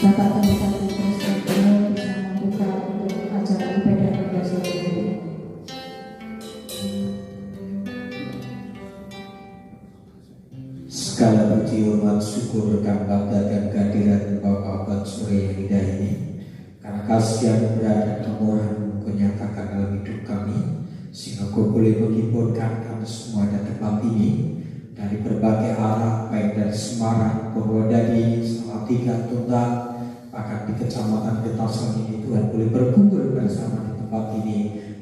Bapak Pendeta Petrus Antonio bisa membuka untuk acara ibadah pada sore ini. Segala puji hormat syukur dan bangga dan kehadiran Bapak pada sore yang indah ini, karena kasih anugerah dan kemurahan Kau nyatakan dalam hidup kami, sehingga Kau boleh menghiburkan kami semua di tempat ini dari berbagai arah, baik dari Semarang, Purwodadi, Salatiga, Tunggal, bahkan di Kecamatan Getasan ini Tuhan boleh berkumpul bersama di tempat ini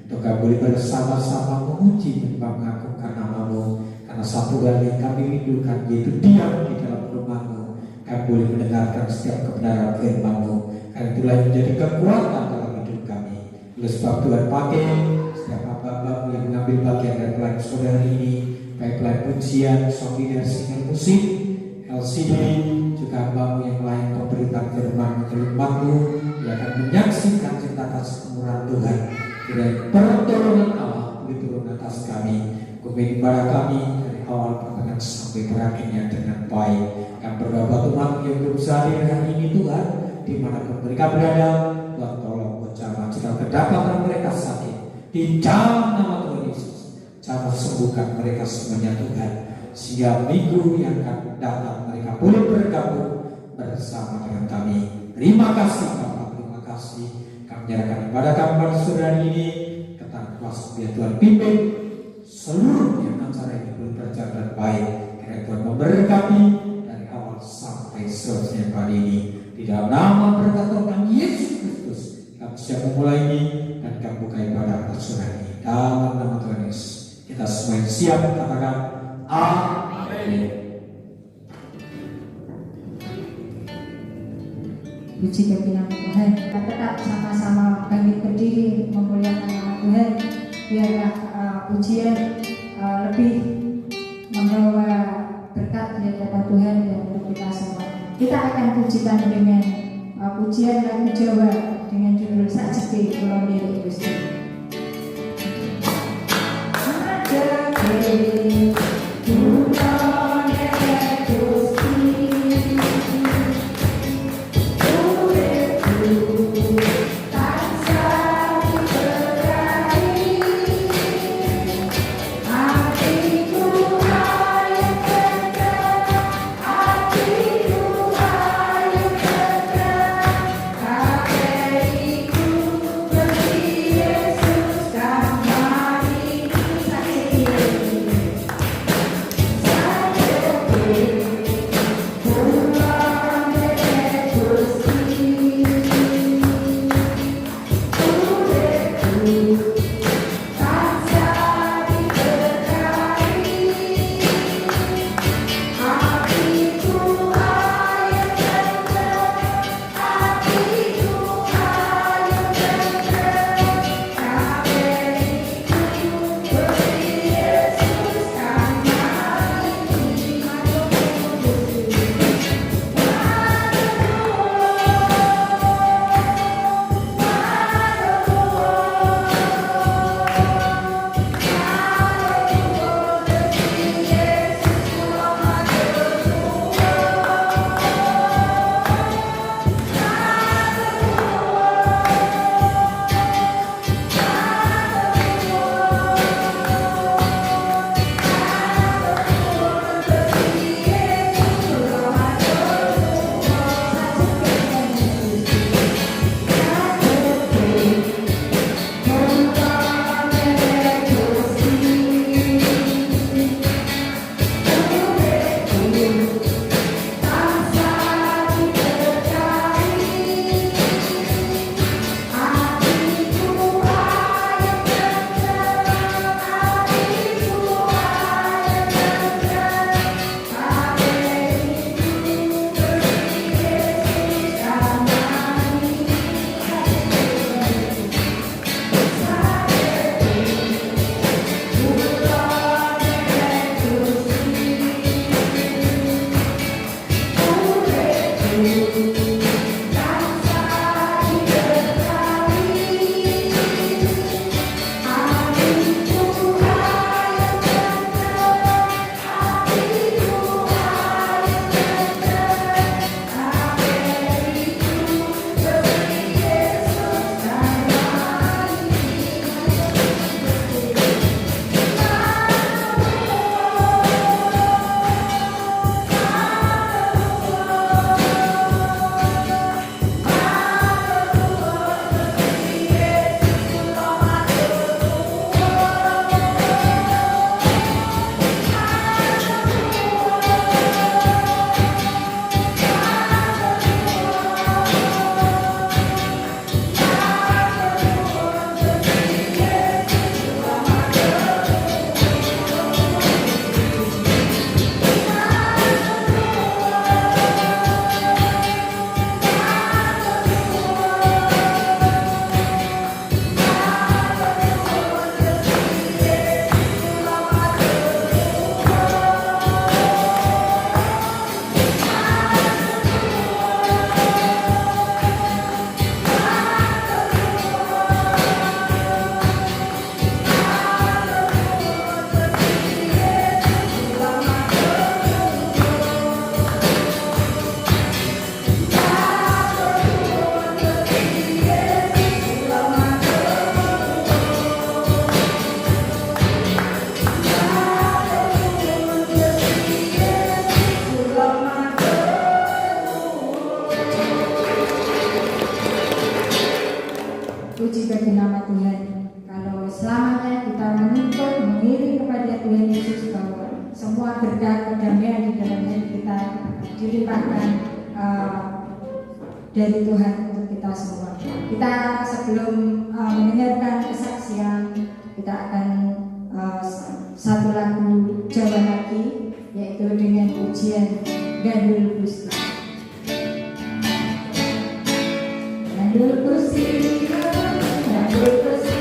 untuk kami boleh bersama-sama memuji dan mengagungkan nama-Mu. Karena satu hal yang kami rindukan yaitu diam di dalam rumah-Mu. Kami boleh mendengarkan setiap kebenaran firman-Mu. Karena itulah yang menjadi kekuatan dalam hidup kami. Oleh sebab Tuhan pakai setiap hamba-Mu yang mengambil bagian dari pelayan saudara ini, baik pelayan pujian, software, singer musik, LCD, juga hamba-Mu yang lain pemberitaan firman-Mu dari umat-Mu yang akan menyaksikan cinta kasih kemurahan Tuhan. Kiranya pertolongan Allah boleh turun atas kami. Kumpul ibadah kami dari awal pertengahan sampai berakhirnya dengan baik. Kami berdoa Tuhan yang berusaha hari ini Tuhan, di mana mereka berada, Tuhan tolong menjamah jika kedapatan mereka sakit. Di dalam nama Tuhan Yesus, jamah sembuhkan mereka semuanya Tuhan, sehingga minggu yang akan datang mereka boleh bergabung bersama dengan kami. Terima kasih Bapak, terima kasih. Kami menyerahkan ibadah kami pada saudara ini, ketan kuasa biar Tuhan pimpin seluruhnya acara ini boleh berjalan dengan baik. Kiranya Tuhan memberkati dari awal sampai selesai pada ini. Di dalam nama berkat Tuhan Yesus Kristus, kami siap memulai ini dan kami buka ibadah atas saudara ini. Dalam nama Tuhan Yesus, kita semua yang siap katakan amin. Puji kebilang Tuhan, kita tetap sama-sama bangkit berdiri memuliakan nama Tuhan. Biarlah pujian lebih membawa berkat di hadapan Tuhan dan untuk kita semua. Kita akan pujikan dengan pujian lagu Jawa dengan judul Sajeke Kula Lirik Gusti. Sajeke Kula Lirik Gusti, dari Tuhan untuk kita semua. Kita sebelum mendengarkan kesaksian, kita akan satu lagu Jawa lagi, yaitu dengan pujian Gandul Gusti. Gandul Gusti, Gandul Gusti, Gandul Gusti.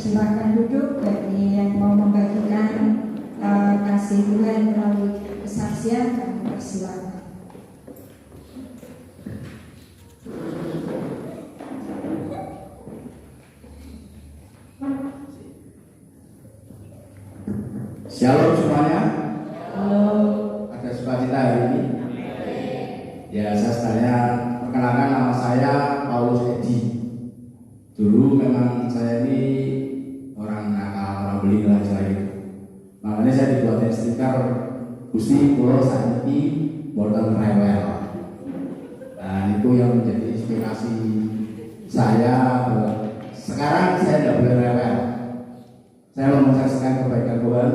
Silakan duduk bagi yang mau membagikan kasih Tuhan melalui kesaksian, kami persilakan. Shalom semuanya. Halo. Ada sukacita hari ini. Ya, saya sekalian perkenalkan, nama saya Paulus Edi. Dulu memang saya ini orang nakal, orang beli lah gitu. Makanya saya dibuatin stiker Gusti Kulo Saniki Boten Rewel. Nah, itu yang menjadi inspirasi saya. Sekarang saya tidak boleh rewel. Saya mau menyaksikan kebaikan Tuhan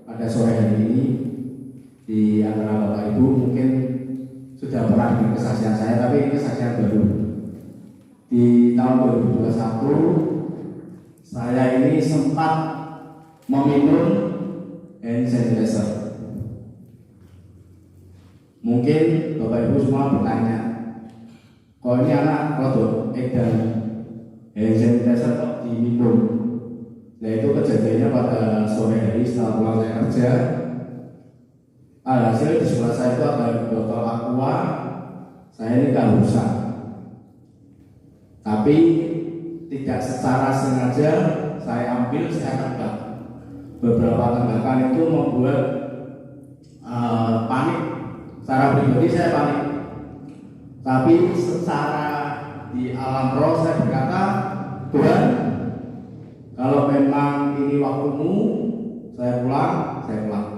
pada sore hari ini. Di antara Bapak Ibu mungkin sudah pernah dengar kesaksian saya, tapi ini kesaksian baru. Di tahun 2021 saya ini sempat meminum hand sanitizer. Mungkin Bapak Ibu semua bertanya, kok ini anak rodok edan hand sanitizer kok diminum? Nah, itu kejadiannya pada sore hari setelah pulang saya kerja. Alhasil di sebelah saya itu ada botol aqua. Saya ini kehausan, tapi tidak secara sengaja saya ambil, saya tebak. Beberapa tembakan itu membuat panik. Secara pribadi saya panik, tapi secara di alam roh saya berkata, Tuhan, kalau memang ini waktumu, saya pulang, saya pulang.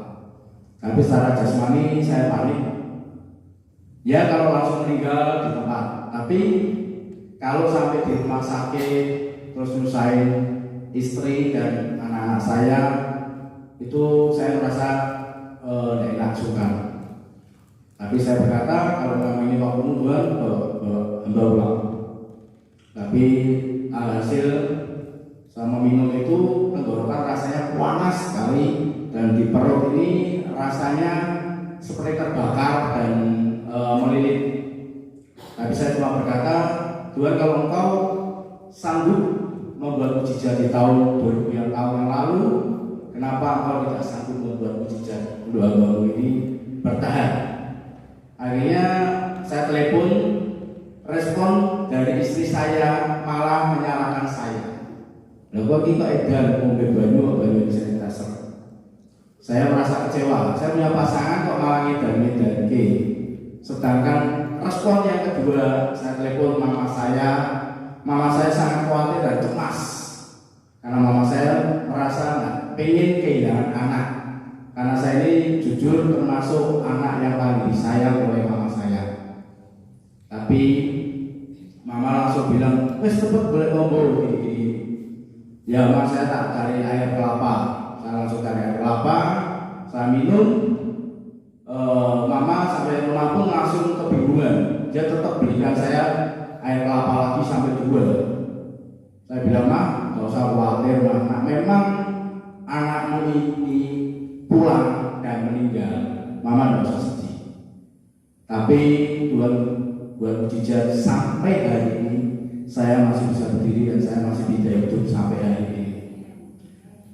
Tapi secara jasmani saya panik. Ya, kalau langsung meninggal di tempat. Tapi kalau sampai di rumah sakit, terus nyusahin istri dan anak-anak saya itu saya merasa tidak enak juga. Tapi saya berkata kalau memang ini waktumu Tuhan, hamba ulang. Tapi alhasil sama minum itu tenggorokan rasanya panas sekali dan di perut ini rasanya seperti terbakar dan melilit. Tapi saya cuma berkata, Tuhan kalau Engkau sanggup membuat mujizat di tahun 2000 yang lalu, kenapa Engkau tidak sanggup membuat mujizat untuk hamba-Mu ini bertahan? Akhirnya saya telepon, respon dari istri saya malah menyalahkan saya. Lalu kok kita edan ngombe banyu sanitizer. Saya merasa kecewa. Saya punya pasangan kok malah ngedan ke. Sedangkan respon yang kedua, saya telepon mama saya. Mama saya sangat khawatir dan cemas karena mama saya merasa pengen kehilangan anak. Karena saya ini jujur termasuk anak yang paling disayang oleh mama saya. Tapi mama langsung bilang, wes cepet boleh ngomong gini. Ya mas, saya tak cari air kelapa. Saya langsung cari air kelapa, saya minum. Mama sampai rumah pun langsung kebingungan. Dia tetap belikan saya air kelapa lagi sampai 2. Saya bilang, mah gak usah khawatir mah. Nah, memang anakmu ini pulang dan meninggal, mama gak usah sedih. Tapi Tuhan buat mujizat sampai hari ini saya masih bisa berdiri dan saya masih bisa hidup sampai hari ini.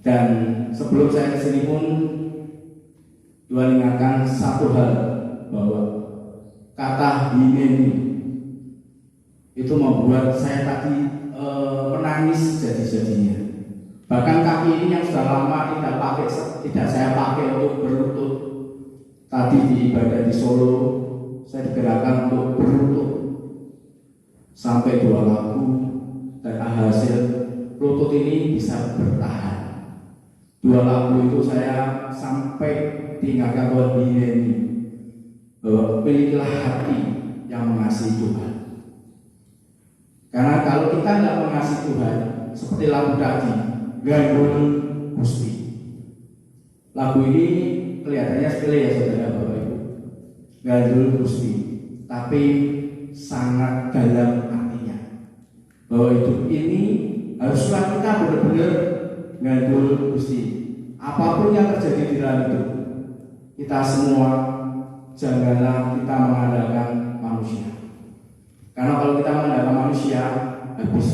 Dan sebelum saya kesini pun Tuhan ingatkan satu hal, bahwa kata hineni itu membuat saya tadi menangis jadi-jadinya. Bahkan kaki ini yang sudah lama tidak saya pakai untuk berlutut. Tadi di ibadah di Solo saya digerakkan untuk berlutut sampai 2 lagu dan hasil lutut ini bisa bertahan. 2 lagu itu saya sampai tinggalkan Tuhan ini, bahwa pilihlah hati yang mengasihi Tuhan. Karena kalau kita tidak mengasihi Tuhan, seperti lagu tadi, gandul Gusti. Lagu ini kelihatannya sepele ya saudara Bapak Ibu, gandul Gusti, tapi sangat dalam artinya. Bahwa hidup ini haruslah kita benar-benar gandul Gusti. Apapun yang terjadi di dalam hidup kita semua, janganlah kita mengandalkan manusia. Karena kalau kita mengandalkan manusia, habis.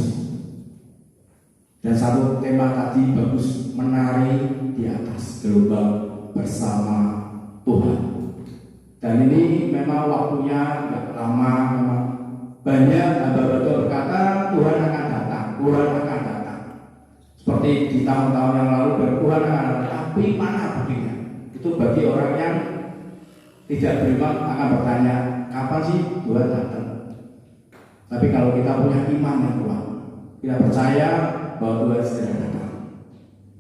Dan satu tema tadi bagus, menari di atas gelombang bersama Tuhan. Dan ini memang waktunya tidak lama, memang banyak hamba-hamba berkata Tuhan akan datang, Tuhan akan datang. Seperti di tahun-tahun yang lalu Tuhan akan datang, tapi mana buktinya? Itu bagi orang yang tidak beriman akan bertanya, kapan sih Tuhan datang? Tapi kalau kita punya iman yang kuat, kita percaya bahwa Tuhan segera datang.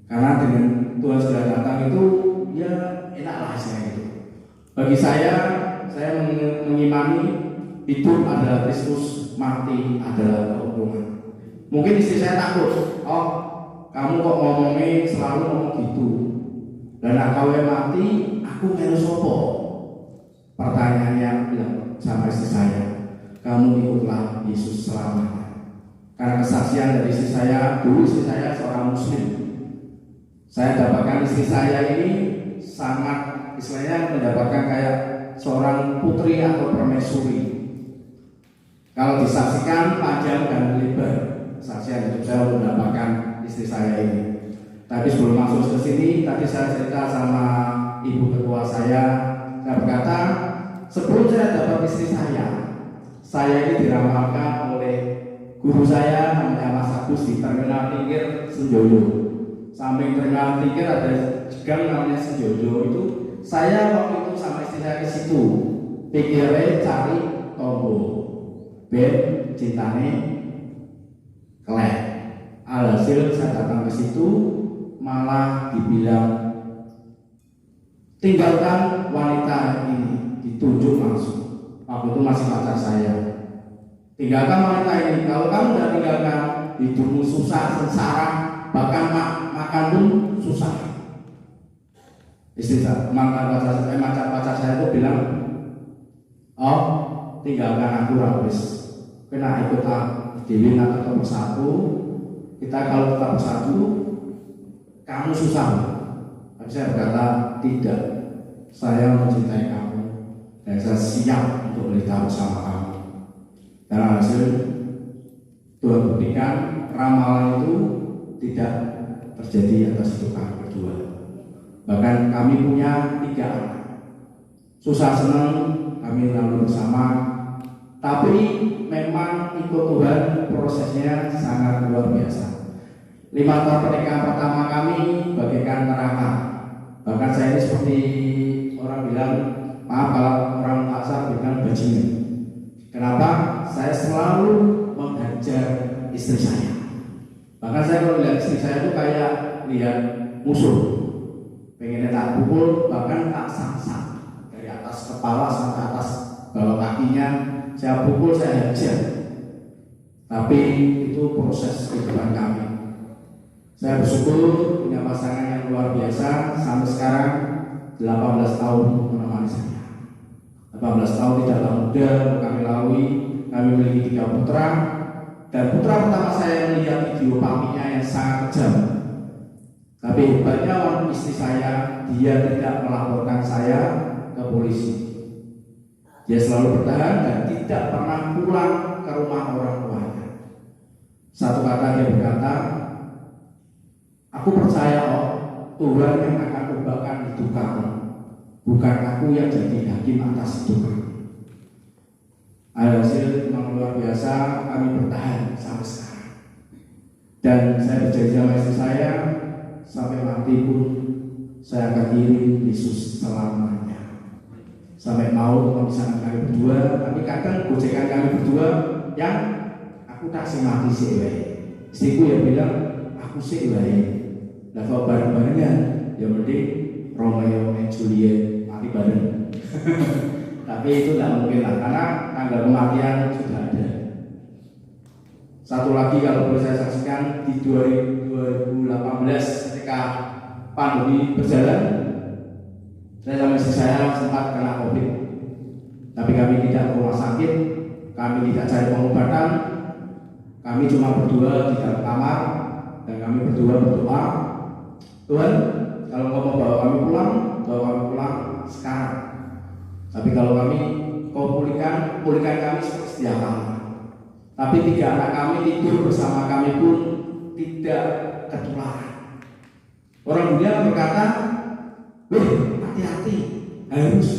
Karena dengan Tuhan segera datang itu, ya enaklah saya itu. Bagi saya mengimani hidup adalah Kristus, mati adalah keuntungan. Mungkin istri saya takut, oh kamu kok ngomongnya selalu ngomong gitu. Dan kau yang mati, aku melu sopo. Pertanyaannya bilang sama istri saya, kamu ikutlah Yesus selamanya. Karena kesaksian dari istri saya, dulu istri saya seorang Muslim. Saya dapatkan istri saya ini sangat, istilahnya mendapatkan kayak seorang putri atau permaisuri. Kalau disaksikan panjang dan lebar kesaksian hidup saya untuk mendapatkan istri saya ini. Tapi sebelum masuk ke sini, tadi saya cerita sama ibu ketua saya berkata, sebelum saya dapat istri saya ini diramalkan oleh guru saya namanya Mas Agus di Terminal Tingkir Senjoyo. Samping Terminal Tingkir ada gang namanya Senjoyo itu. Saya waktu itu sama istri saya ke situ, pikirnya cari tombol, ben cintane kelek. Alhasil saya datang ke situ malah dibilang tinggalkan wanita ini, ditunjuk langsung. Waktu itu masih pacar saya. Tinggalkan wanita ini. Kalau kamu tidak tinggalkan, hidupmu susah, sengsara, bahkan makan pun susah. Istri saya, mantan pacar saya itu bilang, oh tinggalkan aku habis, kena ikut Dewi atau bersatu. Kita kalau tetap bersatu, kamu susah. Tapi saya berkata tidak, saya mencintai kamu dan saya siap untuk beritahu sama kamu. Dan hasil Tuhan buktikan ramalan itu tidak terjadi atas hidup kami berdua. Bahkan kami punya 3 anak. Susah senang kami lalu bersama, tapi memang ikut Tuhan prosesnya sangat luar biasa. 5 tahun pernikahan pertama kami bagaikan neraka. Bahkan saya ini seperti orang bilang, maaf kalau orang kasar bilang bajingan. Kenapa? Saya selalu menghajar istri saya. Bahkan saya kalau lihat istri saya itu kayak lihat musuh. Pengennya tak pukul, bahkan tak saksa. Dari atas kepala sampai atas bawah kakinya, saya pukul, saya hajar. Tapi itu proses kehidupan kami. Saya bersyukur punya pasangan yang luar biasa. Sampai sekarang 18 tahun menemani saya. 18 tahun tidaklah mudah kami lalui. Kami memiliki 3 putra. Dan putra pertama saya melihat video papinya yang sangat kejam. Tapi hebatnya orang istri saya, dia tidak melaporkan saya ke polisi. Dia selalu bertahan dan tidak pernah pulang ke rumah orang tuanya. Satu kata dia berkata, aku percaya Tuhan yang akan ubahkan hidup kamu, bukan aku yang jadi hakim atas hidup kamu. Hasil memang luar biasa, kami bertahan sampai sekarang. Dan saya berjanji sama istri saya, sampai mati pun saya akan iring Yesus selamanya. Sampai mau memisahkan kami berdua, tapi kadang gojekan kami berdua yang aku tak mati sih. Istriku yang bilang aku sih lah kalau bareng-barengan ya mending Romeo dan Juliet mati bareng. Tapi itu tidak mungkin lah, karena tanggal kematian sudah ada. Satu lagi kalau boleh saya saksikan, di 2018 ketika pandemi berjalan, saya sama istri saya sempat kena COVID. Tapi kami tidak ke rumah sakit, kami tidak cari pengobatan, kami cuma berdua di dalam kamar dan kami berdua berdoa, Tuhan, kalau kau mau bawa kami pulang sekarang. Tapi kalau kau pulihkan kami seperti sedia kamu. Tapi 3 anak kami tidur bersama kami pun tidak ketularan. Orang dunia berkata, hati-hati, harus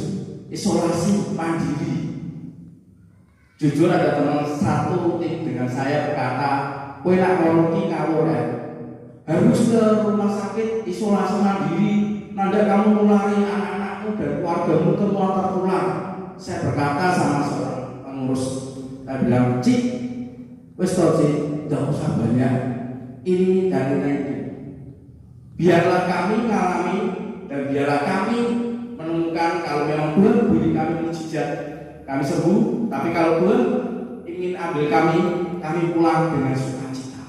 isolasi mandiri. Jujur ada teman satu dengan saya berkata, kowe nak ngomong ngawur ya, harus ke rumah sakit isolasi mandiri, nanti kamu mulai anak-anakmu dan keluargamu semua tertular. Saya berkata sama seorang pengurus, saya bilang, Cik, wes tau Cik, tidak usah banyak ini dan itu. Biarlah kami mengalami dan biarlah kami menemukan kalau memang Tuhan beri kami mujizat, kami sembuh. Tapi kalau Tuhan ingin ambil kami pulang dengan sukacita.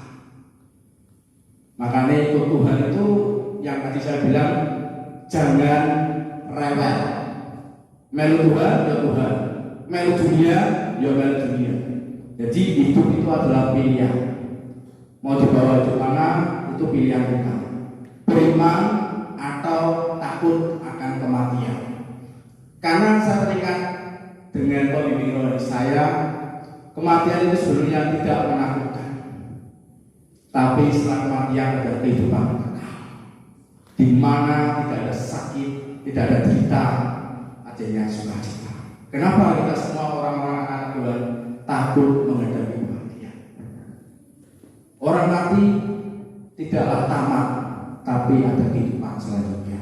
Makanya ikut Tuhan itu yang tadi saya bilang, jangan rewel. Melu Tuhan ya Tuhan, melu dunia ya melu dunia. Jadi hidup itu adalah pilihan. Mau dibawa ke mana itu pilihan kita. Beriman atau takut akan kematian. Karena saya terikat dengan pembimbing rohani saya, kematian itu sebenarnya tidak menakutkan. Tapi setelah kematian ada kehidupan kekal, di mana tidak ada sakit, tidak ada derita, adanya sukacita. Kenapa kita semua orang-orang anak Tuhan takut menghadapi kematian? Orang mati tidaklah tamat, tapi ada kehidupan selanjutnya.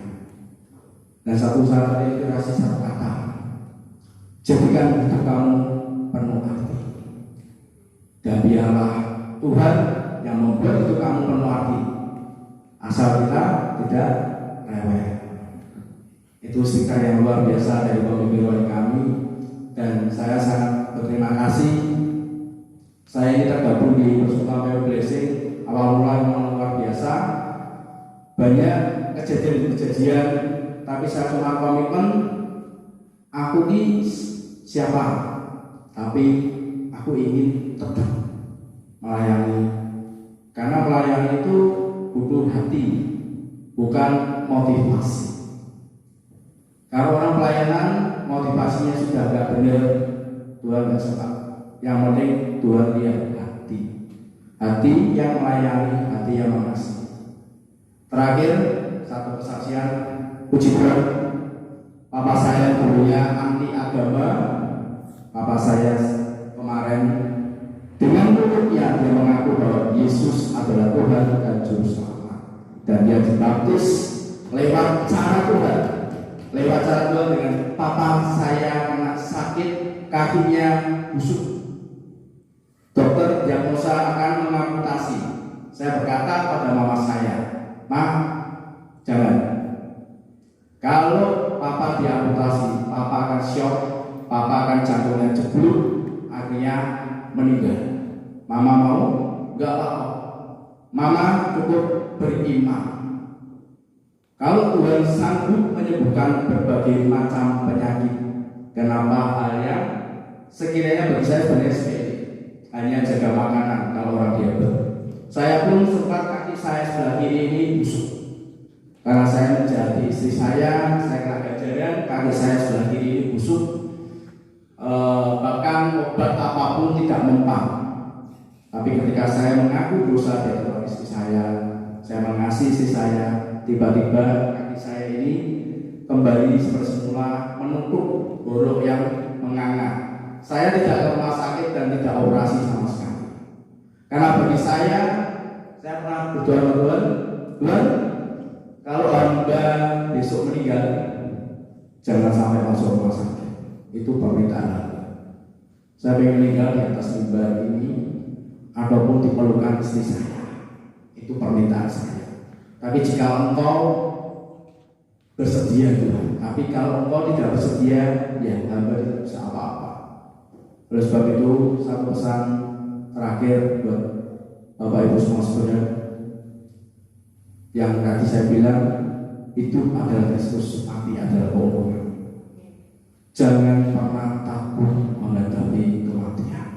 Dan satu saat inspirasi satu kata, jadikan hidup kamu penuh arti. Dan biarlah Tuhan yang membuat hidup kamu penuh arti, asal kita tidak rewel. Itu stiker yang luar biasa dari pembimbing rohani kami, dan saya sangat berterima kasih. Saya ini tergabung di Persekutuan Blessing awal mula memang luar biasa. banyak kejadian-kejadian, tapi saya cuma komitmen, aku ini siapa, tapi aku ingin tetap melayani, karena melayani itu butuh hati, bukan motivasi. Kalau orang pelayanan motivasinya sudah agak benar, Tuhan nggak suka. Yang penting Tuhan lihat hati yang melayani, hati yang mengasihi. Terakhir, satu kesaksian, puji Tuhan, papa saya dulunya anti agama. Papa saya kemarin dengan mulutnya dia mengaku bahwa Yesus adalah Tuhan dan Juru Selamat, dan dia dibaptis lewat cara Tuhan. Lewat cara Tuhan dengan papa saya kena sakit, kakinya busuk. Dokter diagnosa akan mengamputasi. Saya berkata pada mama saya, "Ma, jangan. Kalau papa diamputasi, papa akan shock, papa akan jantungnya jeblok, akhirnya meninggal. Mama mau? Enggak apa-apa. Mama cukup beriman. Kalau Tuhan sanggup menyembuhkan berbagai macam penyakit, kenapa hal yang sekiranya bagi saya sebenarnya sepele, hanya jaga makanan kalau orang diabetes. Saya pun sempat kaki saya sebelah kiri ini busuk, karena saya menjadi istri saya kena gajaran, kaki saya sebelah kiri ini busuk. Bahkan obat apapun tidak mempan. Tapi ketika saya mengaku dosa di depan istri saya mengasihi istri saya, tiba-tiba kaki saya ini kembali seperti semula, menutup borok yang menganga. Saya tidak ke rumah sakit dan tidak operasi sama sekali. Karena bagi saya pernah berdoa kepada Tuhan, Tuhan, kalau hamba besok meninggal, jangan sampai masuk rumah sakit. Itu permintaan hamba. Saya ingin meninggal di atas mimbar ini ataupun di pelukan istri saya. Itu permintaan saya. Tapi jika engkau bersedia Tuhan, tapi kalau engkau tidak bersedia, ya hamba tidak bisa apa-apa. Oleh sebab itu, satu pesan terakhir buat Bapak Ibu semua saudara, yang tadi saya bilang, itu adalah Kristus, api adalah pokoknya. Jangan pernah takut menghadapi kematian.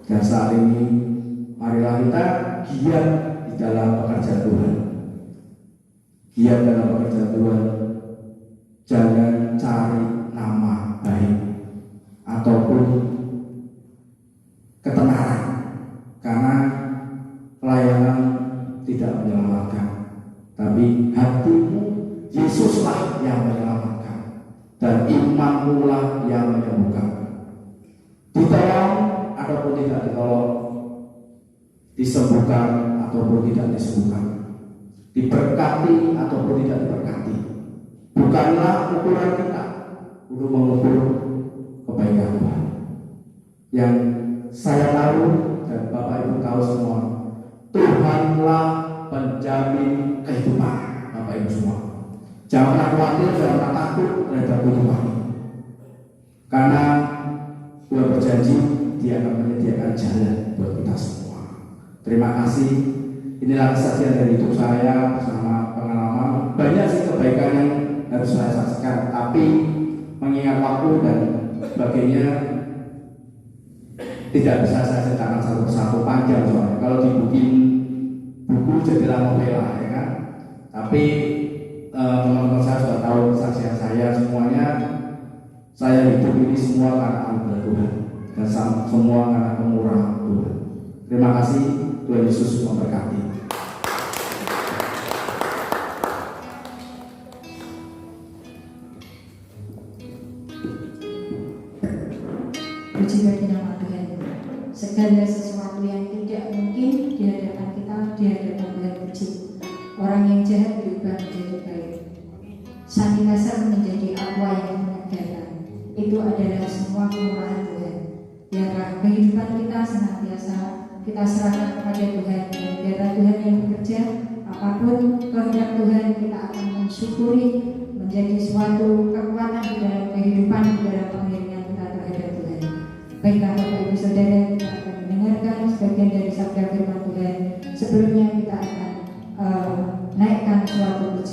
Dan saat ini, marilah kita giat di dalam pekerjaan Tuhan. Giat dalam pekerjaan Tuhan. Jangan cari nama baik ataupun ketenaran, karena pelayanan tidak menyelamatkan, tapi hatimu Yesuslah yang menyelamatkan, dan imanmu lah yang menyembuhkan. Ditolong ataupun tidak ditolong, disembuhkan ataupun tidak disembuhkan, diberkati ataupun tidak diberkati, bukanlah ukuran kita untuk mengukur kebaikan Tuhan. Yang saya tahu dan Bapak Ibu tahu semua, Tuhanlah penjamin kehidupan Bapak Ibu semua. Jangan pernah khawatir, jangan pernah takut terhadap kehidupan ini, karena Tuhan berjanji Dia akan menyediakan jalan buat kita semua. Terima kasih. Inilah kesaksian dari hidup saya bersama pengalaman. Banyak sih kebaikan yang harus saya saksikan, tapi mengingat waktu dan sebagainya tidak bisa saya ceritakan satu persatu, panjang soalnya. Kalau dibikin buku jadilah novela, ya kan? Tapi teman-teman saya sudah tahu kesaksian saya semuanya. Saya hidup ini semua karena anugerah Tuhan dan semua karena kemurahan Tuhan. Terima kasih. Tuhan Yesus memberkati. Puji bagi nama Tuhan. Segala sesuatu yang tidak mungkin di hadapan kita, di hadapan Tuhan puji. Orang yang jahat diubah menjadi baik. Sanitizer menjadi aqua yang menyegarkan. Itu adalah semua kemurahan Tuhan. Biarlah kehidupan kita senantiasa kita serahkan kepada Tuhan. Dan biarlah Tuhan yang bekerja, apapun kehendak Tuhan kita akan mensyukuri, menjadi suatu kekuatan di dalam kehidupan, di dalam pengiringan kita terhadap Tuhan. Baiklah Bapak Ibu Saudara, kita akan mendengarkan sebagian dari sabda firman Tuhan. Sebelumnya kita akan naik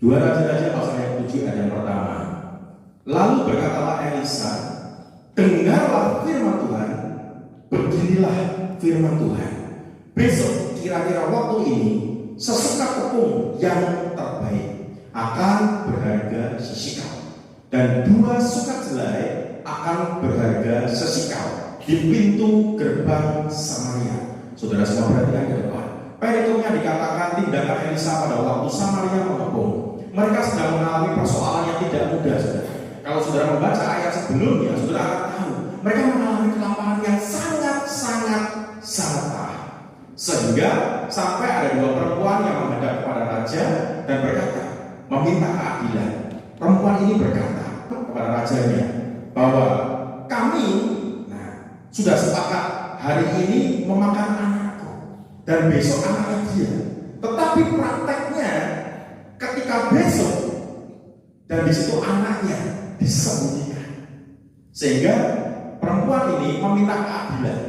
2 Raja-Raja pasal yang 7 ayat yang pertama. Lalu berkatalah Elisa, dengarlah firman Tuhan, beginilah firman Tuhan. Besok kira-kira waktu ini sesukat tepung yang terbaik akan berharga sesikal, dan 2 sukat jelai akan berharga sesikal di pintu gerbang Samaria. Saudara semua perhatikan ke depan. Perhitungnya dikatakan tindakan Elisa pada waktu Samaria mengepung. Mereka sedang mengalami persoalan yang tidak mudah, saudara. Kalau saudara membaca ayat sebelumnya, saudara akan tahu mereka mengalami kelaparan yang sangat parah. Sehingga sampai ada 2 perempuan yang menghadap kepada raja dan berkata, meminta keadilan. Perempuan ini berkata kepada rajanya bahwa kami sudah sepakat hari ini memakan anakku dan besok anaknya dia. Tetapi prakteknya ketika besok dan di situ anaknya disembunyikan, sehingga perempuan ini meminta keadilan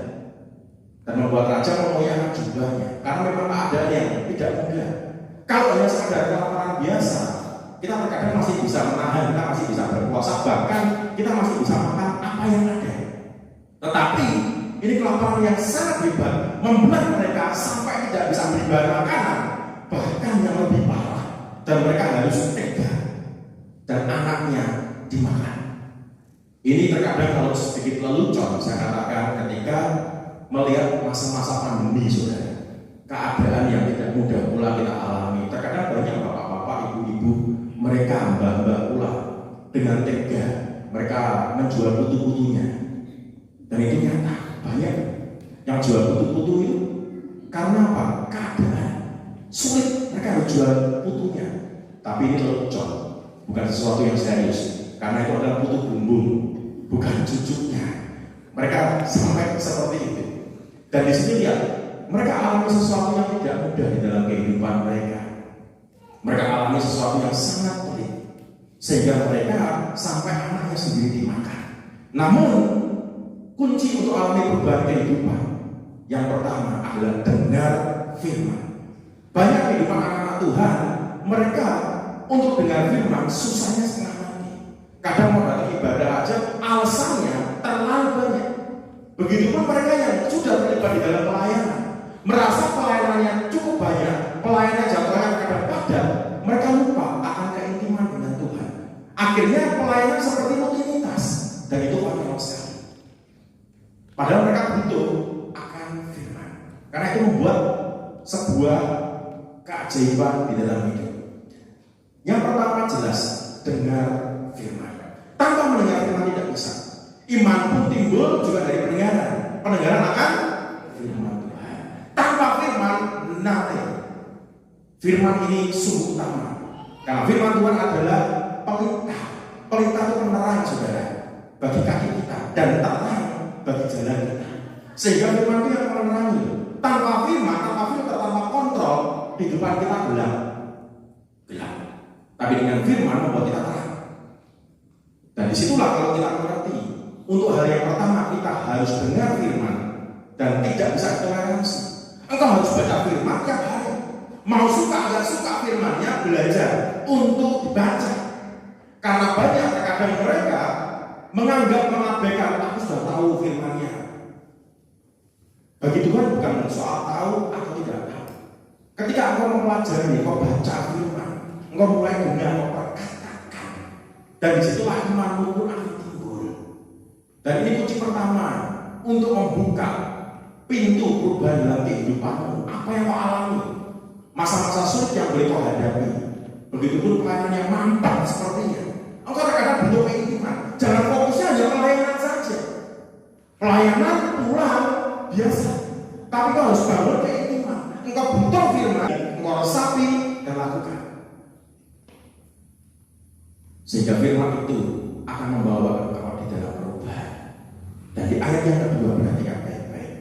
dan membuat raja mengoyakkan jubahnya karena memang keadaan yang tidak mudah. Kalau hanya sekadar kelaparan biasa, kita terkadang masih bisa menahan, kita masih bisa berpuasa, bahkan kita masih bisa makan apa yang ada. Tetapi ini kelaparan yang sangat hebat, membuat mereka sampai tidak bisa beli bahan makanan, bahkan yang lebih parah, dan mereka harus tega dan anaknya dimakan. Ini terkadang kalau sedikit lelucon saya katakan ketika melihat masa-masa pandemi, saudara, keadaan yang tidak mudah pula kita alami. Terkadang banyak bapak-bapak, ibu-ibu, mereka mbak-mbak pula dengan tega mereka menjual putu-putunya, dan itu nyata banyak yang jual putu-putu itu karena apa? Keadaan sulit, mereka harus jual putunya. Tapi ini lelucon, bukan sesuatu yang serius, karena itu adalah putu bumbung, bukan cucunya. Mereka sampai seperti itu. Dan di sini lihat, mereka alami sesuatu yang tidak mudah di dalam kehidupan mereka. Mereka alami sesuatu yang sangat pelik, sehingga mereka sampai anaknya sendiri dimakan. Namun, kunci untuk alami perubahan kehidupan yang pertama adalah dengar firman. Banyak kehidupan anak-anak Tuhan, mereka untuk dengar firman susahnya setengah mati. Kadang mau datang ibadah aja, alasannya terlalu banyak. Begitupun mereka yang sudah terlibat di dalam pelayanan, merasa pelayanannya cukup banyak, pelayanan jadwalnya kadang padat, mereka lupa akan keintiman dengan Tuhan. Akhirnya pelayanan seperti rutinitas, dan itu konyol sekali. Padahal mereka butuh akan firman, karena itu membuat sebuah keajaiban di dalam hidup. Yang pertama jelas, dengar firman. Tanpa mendengar firman tidak bisa. Iman pun timbul juga dari pendengaran. Pendengaran akan firman Tuhan. Tanpa firman, nothing. Firman ini sungguh utama, karena firman Tuhan adalah pelita. Pelita itu penerang, saudara, bagi kaki kita dan terang bagi jalan kita. Sehingga firman itu yang menerangi. Tanpa firman, tanpa filter, tanpa kontrol, kehidupan kita gelap. Tapi dengan firman membuat kita terang. Dan disitulah kalau kita mengerti, untuk hal yang pertama kita harus dengar firman dan tidak bisa toleransi. Engkau harus baca firman tiap hari. Mau suka nggak suka firmannya, belajar untuk dibaca. Karena banyak terkadang mereka menganggap mengabaikan, aku sudah tahu firmannya. Bagi Tuhan bukan soal tahu atau tidak tahu. Ketika engkau mempelajari, engkau baca firman, engkau mulai dengar, engkau perkatakan, dan disitulah imanmu pun akan timbul. Dan ini kunci pertama untuk membuka pintu perubahan dalam kehidupanmu. Apa yang kau alami, masa-masa sulit yang boleh kau hadapi, begitupun pelayanan yang mantap sepertinya. Engkau terkadang butuh keinginan. Jangan fokusnya hanya pelayanan saja. Pelayanan pulang biasa, tapi kau harus bangun keinginan. Engkau butuh firman, engkau resapi dan lakukan. Sehingga firman itu akan membawa engkau di dalam perubahan. Dan di ayat yang kedua perhatikan baik-baik.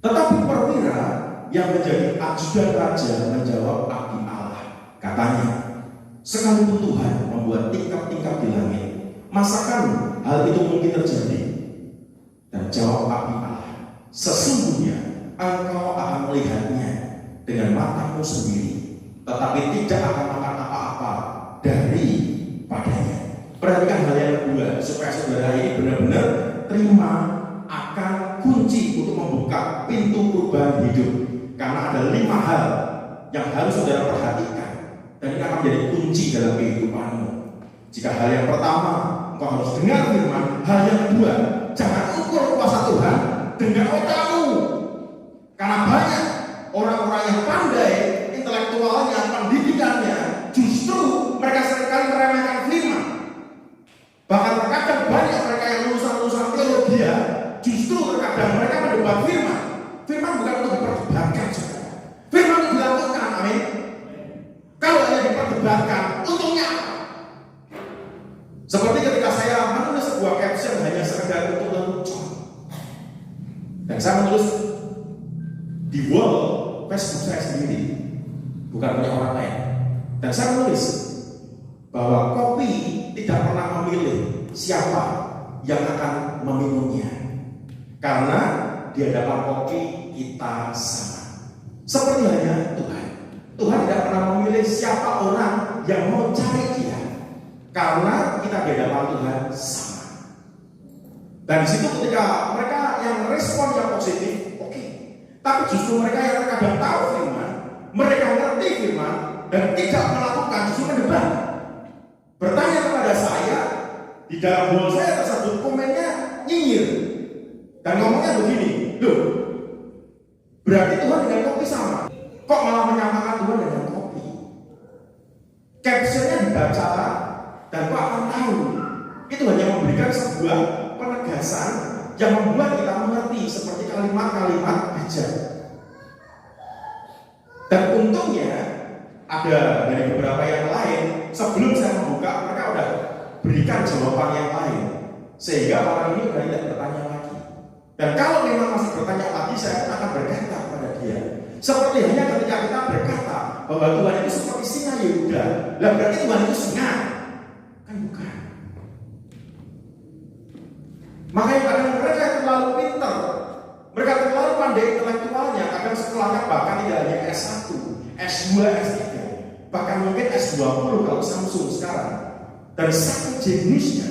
Tetapi perwira yang menjadi ajudan raja menjawab abdi Allah, katanya, sekalipun Tuhan membuat tingkap-tingkap di langit, masakan hal itu mungkin terjadi? Dan jawab abdi Allah, sesungguhnya engkau akan melihatnya dengan matamu sendiri, tetapi tidak akan makan apa-apa daripadanya. Perhatikan hal yang kedua, supaya saudara ini benar-benar terima akan kunci untuk membuka pintu perubahan hidup. Karena ada 5 hal yang harus saudara perhatikan, dan ini akan menjadi kunci dalam kehidupanmu. Jika hal yang pertama, engkau harus dengar firman. Hal yang kedua, jangan ukur kuasa Tuhan dengan otakmu. Karena banyak orang-orang yang pandai, intelektualnya, pendidikannya, justru mereka seringkali meremehkan firman. Bahkan terkadang banyak mereka yang lulusan-lulusan teologi, justru terkadang mereka mendebat firman. Firman bukan untuk diperdebatkan, saudara. Firman itu dilakukan, amin. Kalau hanya diperdebatkan, untungnya apa? Seperti ketika saya menulis sebuah caption hanya sekedar untuk lelucon, dan saya menulis di wall Facebook saya sendiri, bukan punya orang lain. Dan saya menulis bahwa kopi tidak pernah memilih siapa yang akan meminumnya, karena di hadapan kopi kita sama. Seperti halnya Tuhan. Tuhan tidak pernah memilih siapa orang yang mau cari Dia, karena kita di hadapan Tuhan sama. Dan di situ ketika mereka yang respon yang positif, oke. Tapi justru mereka yang terkadang tahu firman, mereka ngerti firman dan tidak melakukan, justru mendebat. Bertanya kepada saya, di dalam wall saya tersebut komennya nyinyir dan ngomongnya begini, loh, berarti Tuhan dengan kopi sama, kok malah menyamakan Tuhan dengan kopi? Captionnya dibaca dan kok akan tahu, itu hanya memberikan sebuah penegasan yang membuat kita mengerti seperti kalimat-kalimat bijak. Dan untungnya ada dari beberapa yang lain, sebelum saya membuka, mereka udah berikan jawaban yang lain, sehingga orang ini sudah tidak bertanya lagi. Dan kalau memang masih bertanya lagi, saya akan berkata kepada dia, seperti hanya ketika kita berkata bahwa Tuhan itu seperti singa Yehuda, lah berarti Tuhan itu singa, kan bukan. Makanya kadang mereka terlalu pintar, mereka terlalu pandai intelektualnya, kadang sekolahnya bahkan tidak hanya S1, S2, S3, bahkan mungkin S20 kalau Samsung sekarang. Dan satu jeniusnya,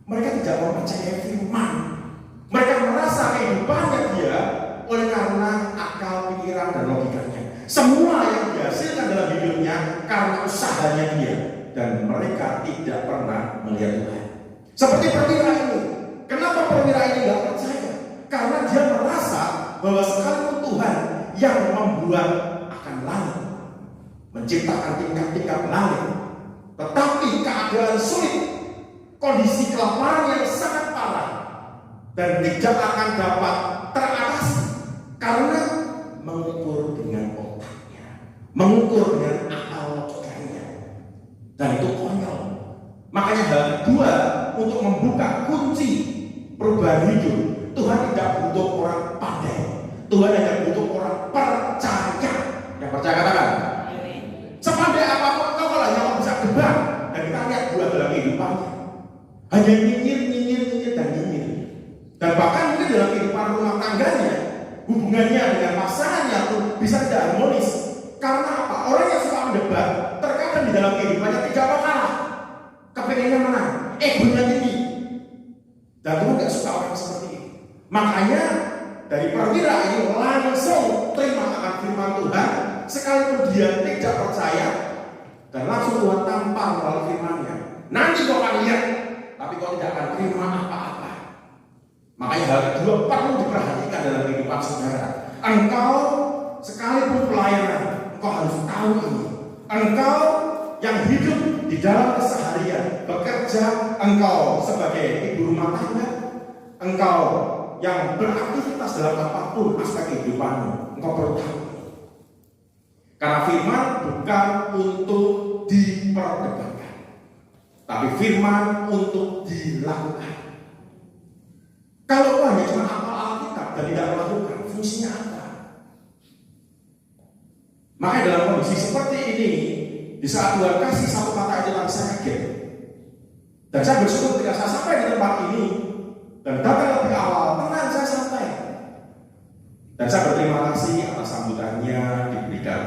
mereka tidak mempercayai firman. Mereka merasa kehidupannya dia oleh karena akal, pikiran, dan logikanya. Semua yang dihasilkan dalam hidupnya karena usahanya dia, dan mereka tidak pernah melihat Tuhan. Seperti perwira ini. Kenapa perwira ini tidak percaya? Karena dia merasa bahwa sekalipun Tuhan yang membuat akan langit, menciptakan tingkat-tingkat langit, tetapi keadaan sulit, kondisi kelaparan yang sangat parah, dan tidak akan dapat teratasi karena mengukur dengan otaknya, mengukur dengan akal logikanya, dan itu konyol. Makanya hal kedua untuk membuka kunci perubahan hidup, Tuhan tidak butuh orang pandai, Tuhan hanya butuh orang percaya. Yang percaya katakan, sepandai apapun kau kalau hanya bisa debat, dan kita lihat buah dalam kehidupannya, hanya nyinyir dan nyinyir. Dan bahkan mungkin dalam kehidupan rumah tangganya, hubungannya dengan pasangannya tuh bisa tidak harmonis. Karena apa? Orang yang suka mendebat terkadang di dalam kehidupannya tidak mau kalah, kepengennya menang, egonya tinggi. Dan Tuhan tidak suka orang seperti itu. Makanya dari perwira ini langsung terima akan firman Tuhan, sekalipun dia tidak percaya, dan langsung Tuhan tampar melalui firman-Nya. Nanti kau akan lihat, tapi kau tidak akan terima apa-apa. Makanya hal kedua perlu diperhatikan dalam kehidupan saudara. Engkau sekalipun pelayanan, engkau harus tahu ini. Engkau yang hidup di dalam keseharian, bekerja, engkau sebagai ibu rumah tangga, engkau yang beraktivitas dalam apapun aspek kehidupanmu, engkau perlu tahu. Karena firman bukan untuk diperdebatkan, tapi firman untuk dilakukan. Kalau kau hanya cuma hafal Alkitab dan tidak melakukan, fungsinya apa? Maka dalam kondisi seperti ini, di saat Tuhan kasih satu kata itu yang saya kaget. Dan saya bersyukur ketika saya sampai di tempat ini dan datang lebih awal, tenang saya sampai. Dan saya berterima kasih atas sambutannya, diberikan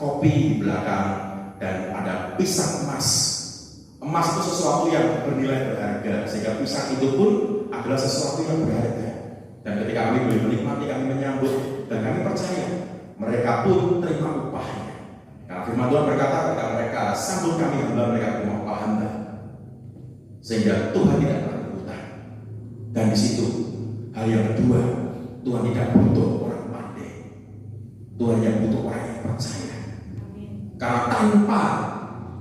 kopi di belakang, dan ada pisang emas. Emas itu sesuatu yang bernilai berharga, sehingga pisang itu pun adalah sesuatu yang berharga. Dan ketika kami boleh menikmati, kami menyambut, dan kami percaya mereka pun terima upahnya. Karena firman Tuhan berkata, ketika mereka sambut kami hamba, mereka terima upah hamba. Sehingga Tuhan tidak pernah berhutang. Dan di situ hal yang kedua, Tuhan tidak butuh orang pandai. Tuhan yang butuh orang yang percaya. Karena tanpa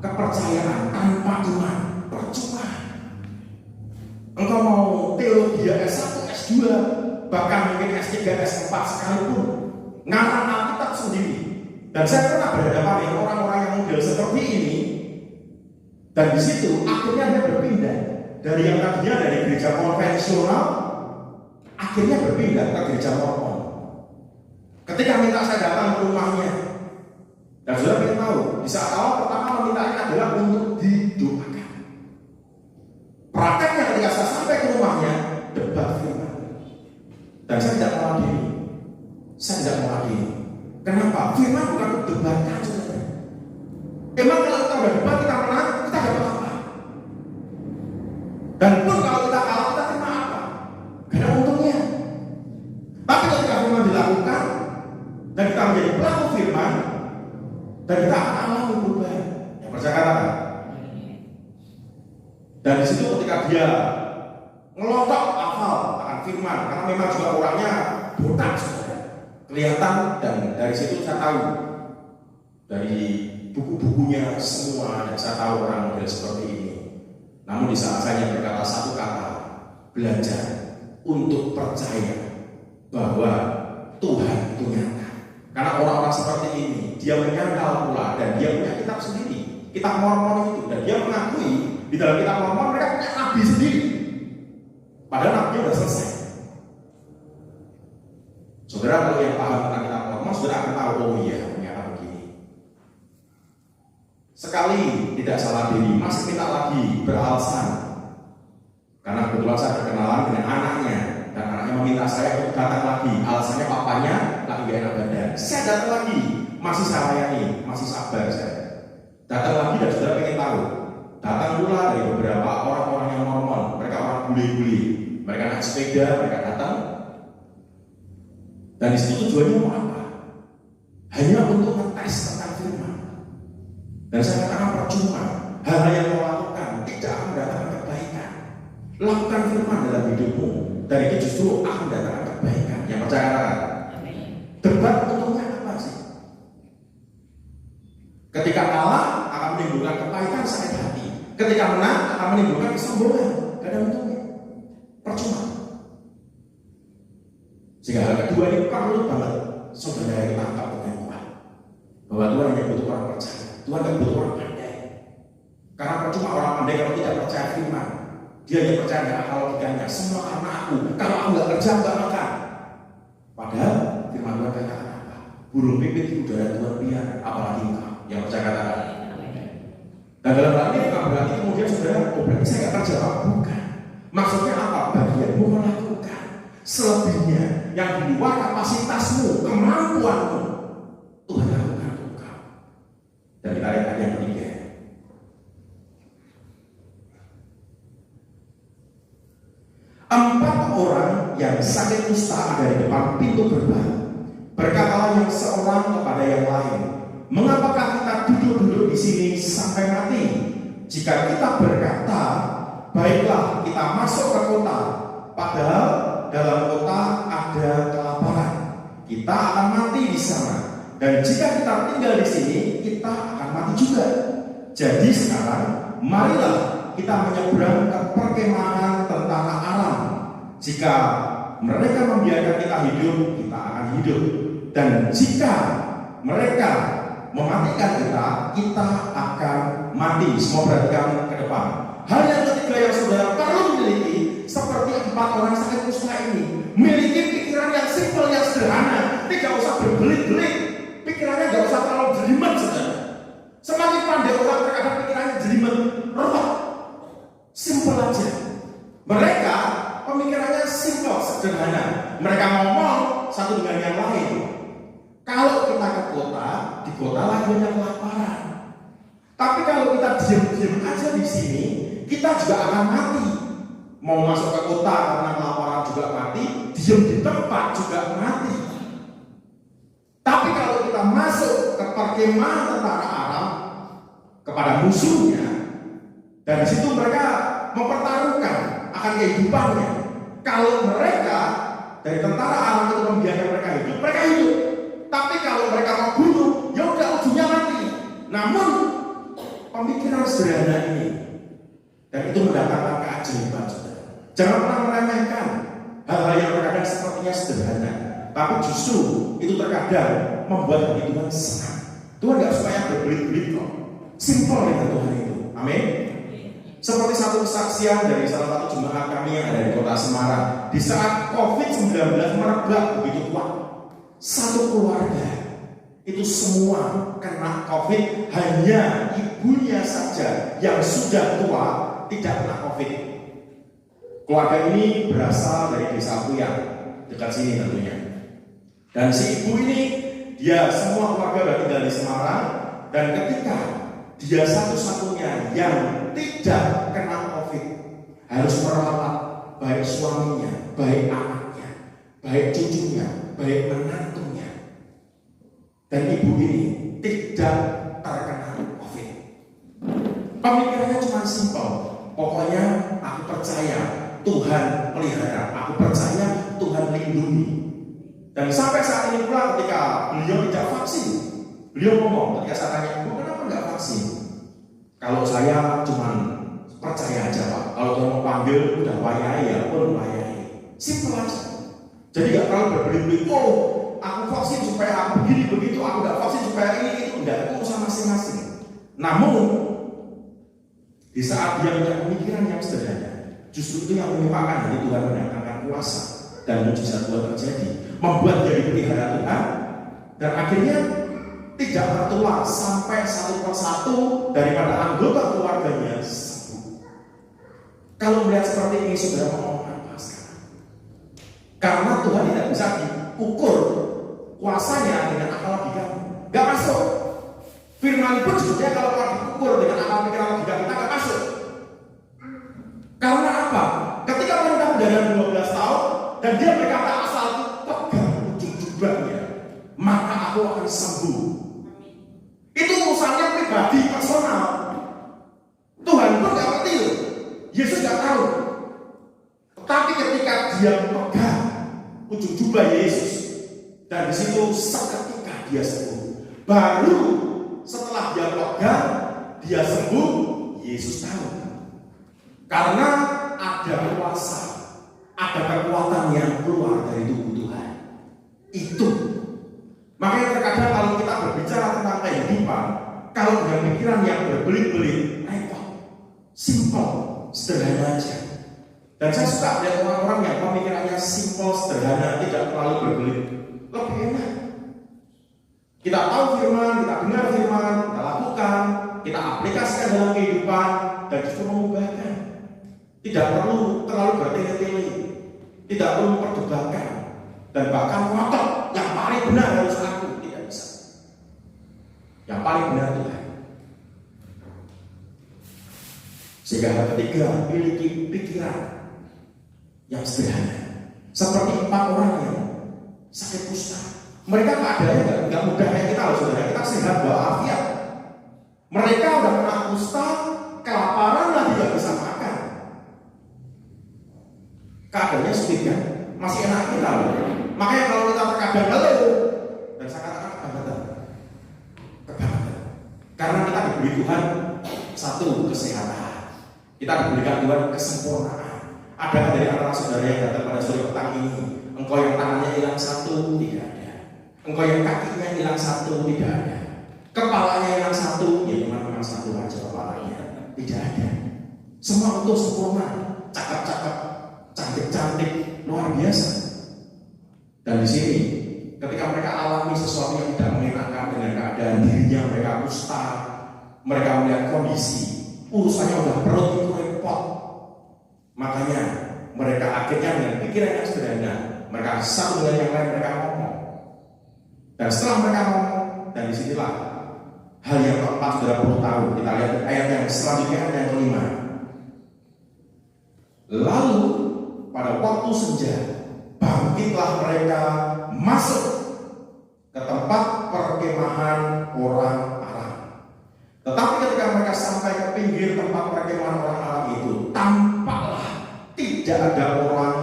kepercayaan, tanpa iman, percuma. Engkau mau teologi S1, S2, bahkan mungkin S3, S4 sekalipun, ngarang Alkitab sendiri. Dan saya pernah berhadapan dengan orang-orang yang model seperti ini. Dan di situ akhirnya dia berpindah dari yang tadinya dari gereja konvensional, akhirnya berpindah ke gereja Mormon. Ketika minta saya datang ke rumahnya, dan saudara ingin tahu, di saat awal pertama permintaannya adalah untuk didoakan. Prakteknya ketika saya sampai ke rumahnya, debat firman. Dan saya tidak meladeni. Saya tidak meladeni. Kenapa? Firman bukan untuk debatkan, saudara. Emang kalau kita udah debat, kita menang, kita dapat apa? Dan pun kalau kita kalah, kita terima apa? Gak ada untungnya. Tapi ketika firman dilakukan, dan kita menjadi pelaku firman, dan kita akan alami perubahan. Yang percaya katakan. Dan di situ ketika dia ngelotok hafal akan firman, karena memang juga orangnya botak, saudara, kelihatan. Dan dari situ saya tahu dari buku-bukunya semua, dan saya tahu orang model seperti ini. Namun di saat saya berkata satu kata, belajar untuk percaya bahwa Tuhan itu nyata. Karena orang-orang seperti ini, dia menyangkal pula, dan dia punya kitab sendiri, kitab Mormon itu, dan dia mengakui di dalam kitab Mormon mereka punya nabi sendiri, padahal nabinya sudah selesai. Saudara, kalau yang paham tentang kitab Mormon, saudara akan tahu, oh iya, ternyata begini. Sekali tidak salah diri, masih minta lagi beralasan, karena kebetulan saya berkenalan dengan anaknya, dan anaknya meminta saya untuk datang lagi. Alasannya papanya lagi gak enak badan. Saya datang lagi, masih saya layani, masih sabar saya. Datang lagi dan saudara pengen tahu. Datang pula dari beberapa orang-orang yang Mormon. Mereka orang bule-bule, mereka naik sepeda, mereka datang. Dan di situ tujuannya mau apa? Hanya untuk ngetes tentang firman. Dan saya katakan percuma. Hal-hal yang kau lakukan tidak akan mendatangkan kebaikan. Lakukan firman dalam hidupmu, dan itu justru akan mendatangkan kebaikan. Yang percaya katakan. Debat untungnya apa sih? Ketika kalah akan menimbulkan kepahitan sakit hati. Ketika menang akan menimbulkan kesombongan. Gak ada untungnya. Percuma. Sehingga hal kedua ini perlu banget saudara kita angkat dengan kuat, bahwa Tuhan hanya butuh orang percaya. Tuhan tidak butuh orang pandai. Karena percuma orang pandai kalau tidak percaya firman. Dia hanya percaya kalau logikanya, semua karena aku. Kalau aku nggak kerja, nggak makan. Padahal firman Tuhan katakan apa? Burung pipit di udara Tuhan piara, apalagi engkau yang percaya katakan. Dan dalam hal ini bukan berarti kemudian saudara, oh berarti saya nggak kerja, bukan. Maksudnya apa? Bagianmu melakukan. Selebihnya yang di luar kapasitasmu, kemampuanmu, Tuhan lakukan untuk kau. Dan kita lihat yang ketiga. Empat orang yang sakit kusta ada di depan pintu gerbang. Berkatalah yang seorang kepada yang lain, mengapakah kita duduk-duduk di sini sampai mati? Jika kita berkata, baiklah kita masuk ke kota, padahal dalam kota ada kelaparan, kita akan mati di sana. Dan jika kita tinggal di sini, kita akan mati juga. Jadi sekarang, marilah kita menyeberang ke perkemahan tentara Aram. Jika mereka membiarkan kita hidup, kita akan hidup. Dan jika mereka mematikan kita, kita akan mati. Semua perhatikan ke depan. Hal yang ketiga yang saudara perlu miliki, seperti empat orang sakit kusta ini, miliki pikiran yang simpel, yang sederhana. Tidak usah berbelit-belit. Pikirannya tidak usah terlalu jelimet, saudara. Semakin pandai orang terkadang pikirannya jelimet, roh. Simpel aja. Mereka pemikirannya simpel, sederhana. Mereka ngomong satu dengan yang lain. Kalau kita ke kota, di kota lagi banyak kelaparan. kita juga akan mati. Mau masuk ke kota karena kelaparan juga mati, diam di tempat juga mati. Tapi kalau kita masuk ke perkemahan tentara Aram kepada musuhnya, dan di situ mereka mempertaruhkan akan kehidupannya. Kalau mereka dari tentara Aram itu membiarkan mereka hidup. Tapi kalau mereka mau bunuh, ya udah ujungnya mati. Namun pemikiran sederhana ini, dan itu mendatangkan keajaiban, saudara. Jangan pernah meremehkan hal-hal yang terkadang sepertinya sederhana, tapi justru itu terkadang membuat hati Tuhan senang. Tuhan nggak suka yang berbelit-belit kok. Simpel ya Tuhan itu. Amin. Seperti satu kesaksian dari salah satu jemaat kami yang ada di kota Semarang. Di saat COVID-19 merebak begitu kuat, satu keluarga itu semua kena COVID, hanya ibunya saja yang sudah tua tidak kena COVID. Keluarga ini berasal dari desa Puyang, dekat sini tentunya. Dan si ibu ini, dia semua keluarga sudah tinggal di Semarang, dan ketika dia satu-satunya yang tidak kena COVID, harus merawat baik suaminya, baik anaknya, baik cucunya, baik menantunya. Dan ibu ini tidak terkena COVID. Pemikirannya cuma simpel. Pokoknya aku percaya Tuhan pelihara, aku percaya Tuhan lindungi. Dan sampai saat ini pula ketika beliau tidak vaksin, beliau ngomong ketika saya tanya, kenapa nggak vaksin? Kalau saya cuma percaya aja Pak. Kalau Tuhan mau panggil, udah wayai ya pun wayai. Simpel aja. Jadi nggak terlalu berbelit-belit. Oh, aku vaksin supaya aku begini begitu, aku nggak vaksin supaya ini itu. Enggak, itu urusan masing-masing. Namun di saat dia punya pemikiran yang sederhana, justru itu yang menyebabkan hati Tuhan mendatangkan kuasa dan mujizat Tuhan terjadi, membuat dia dipelihara Tuhan, dan akhirnya tidak tertular sampai satu persatu daripada anggota keluarganya sembuh. Kalau melihat seperti ini, saudara mau apa sekarang? Karena Tuhan tidak bisa diukur kuasanya dengan akal logika, nggak masuk. Firman pun sebetulnya kalau diukur dengan akal pikiran logika kita nggak masuk. Karena apa? Ketika mereka berjalan 12 tahun dan dia berkata asal pegang ujung jubahnya, maka aku akan sembuh. Itu urusannya pribadi, personal. Tuhan pun gak ngerti, Yesus gak tahu. Tapi ketika dia pegang ujung jubah Yesus, dan di situ seketika dia sembuh. Baru setelah dia pegang, dia sembuh, Yesus tahu. Karena ada kuasa, ada kekuatan yang keluar dari tubuh Tuhan. Itu. Makanya terkadang kalau kita berbicara tentang kehidupan, kalau dengan pikiran yang berbelit-belit, repot, simpel, sederhana aja. Dan saya suka lihat orang-orang yang pemikirannya simpel, sederhana, tidak terlalu berbelit, lebih enak. Kita tahu firman, kita dengar firman, kita lakukan, kita aplikasikan dalam kehidupan, dan justru mengubahkan. Tidak perlu terlalu bertele-tele, tidak perlu memperdebatkan, dan bahkan ngotot yang paling benar harus aku, tidak bisa. Yang paling benar Tuhan. Sehingga yang ketiga, memiliki pikiran yang sederhana. Seperti 4 orang yang sakit kusta. Mereka keadaannya nggak mudah kayak kita loh saudara. Kita sehat walafiat. Mereka udah kena kusta, kelaparan lagi nggak bisa makan. Keadaannya sulit kan? Masih enak kita loh. Makanya kalau kita terkadang ngeluh, dan saya katakan kebanggaan. Karena kita diberi Tuhan satu kesehatan, kita diberikan Tuhan kesempurnaan. Ada dari antara saudara yang datang pada sore petang ini, engkau yang tangannya hilang satu, tidak ada. Engkau yang kakinya hilang satu, tidak ada. Kepalanya hilang satu, ya memang satu aja kepalanya, tidak ada. Semua utuh sempurna, cakep-cakep, cantik-cantik, luar biasa. Dan di sini, ketika mereka alami sesuatu yang tidak mengenakan dengan keadaan dirinya, mereka kusta, mereka melihat kondisi, urusannya udah perut itu repot. Makanya mereka akhirnya dengan pikiran yang sederhana, mereka satu dengan yang lain mereka ngomong. Dan setelah mereka ngomong, dan disinilah hal yang keempat saudara perlu tahu. Kita lihat ayat yang selanjutnya, ayat yang kelima. Lalu pada waktu senja bangkitlah mereka masuk ke tempat perkemahan orang Aram. Tetapi ketika mereka sampai ke pinggir tempat perkemahan orang Aram itu, tampaklah tidak ada orang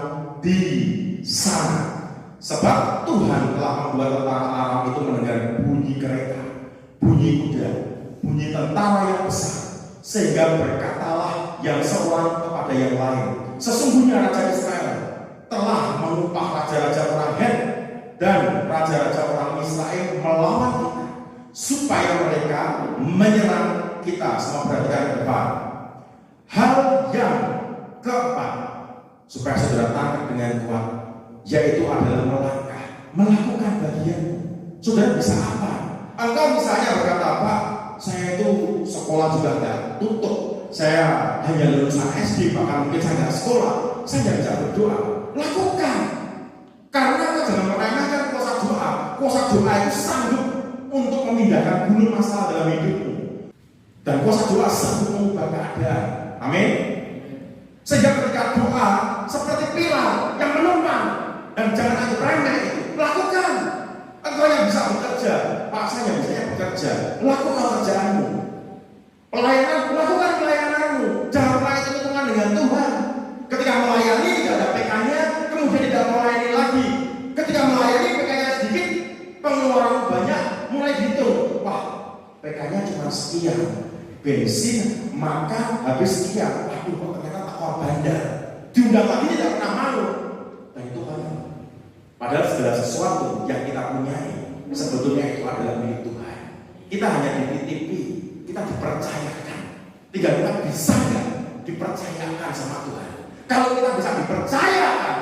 di sana. Sebab Tuhan telah membuat tentara Aram itu mendengar bunyi kereta, bunyi kuda, bunyi tentara yang besar, sehingga berkatalah yang seorang kepada yang lain, sesungguhnya Raja Israel telah mengupah raja-raja orang Het dan raja-raja orang Israel melawan kita, supaya mereka menyerang kita. Semua perhatikan ke depan. Hal yang keempat, supaya saudara tangkap dengan kuat, yaitu adalah melangkah, melakukan bagianmu. Saudara bisa apa? Engkau misalnya berkata, Pak, saya itu sekolah juga tidak tutup, saya hanya lulusan SD, bahkan mungkin saya tidak sekolah, saya tidak bisa berdoa. Lakukan, karena kau jangan meremehkan kuasa doa. Kuasa doa itu sanggup untuk memindahkan gunung masalah dalam hidupmu, dan kuasa doa sanggup mengubah keadaan. Amin. Sehingga ketika doa seperti pilar yang menumpang, dan jangan anggap remeh itu, lakukan. Engkau yang bisa bekerja, Pak, saya yang bisa bekerja, lakukan kerjaanmu. Pelayanan, lakukan pelayananmu. Jangan pernah hitung-hitungan dengan Tuhan. Ketika melayani tidak ada PK-nya, kemudian tidak melayani lagi. Ketika melayani PK-nya sedikit, pengeluaran banyak, mulai dihitung. Wah, PK-nya cuma sekian, bensin makan habis sekian. Waduh, kok ternyata tak bandar. Diundang lagi tidak pernah malu. Dan itu kan, padahal segala sesuatu yang kita punyai sebetulnya itu adalah milik Tuhan. Kita hanya dititipi, kita dipercayakan. Tinggal kita bisa nggak dipercayakan sama Tuhan. Kalau kita bisa dipercayakan,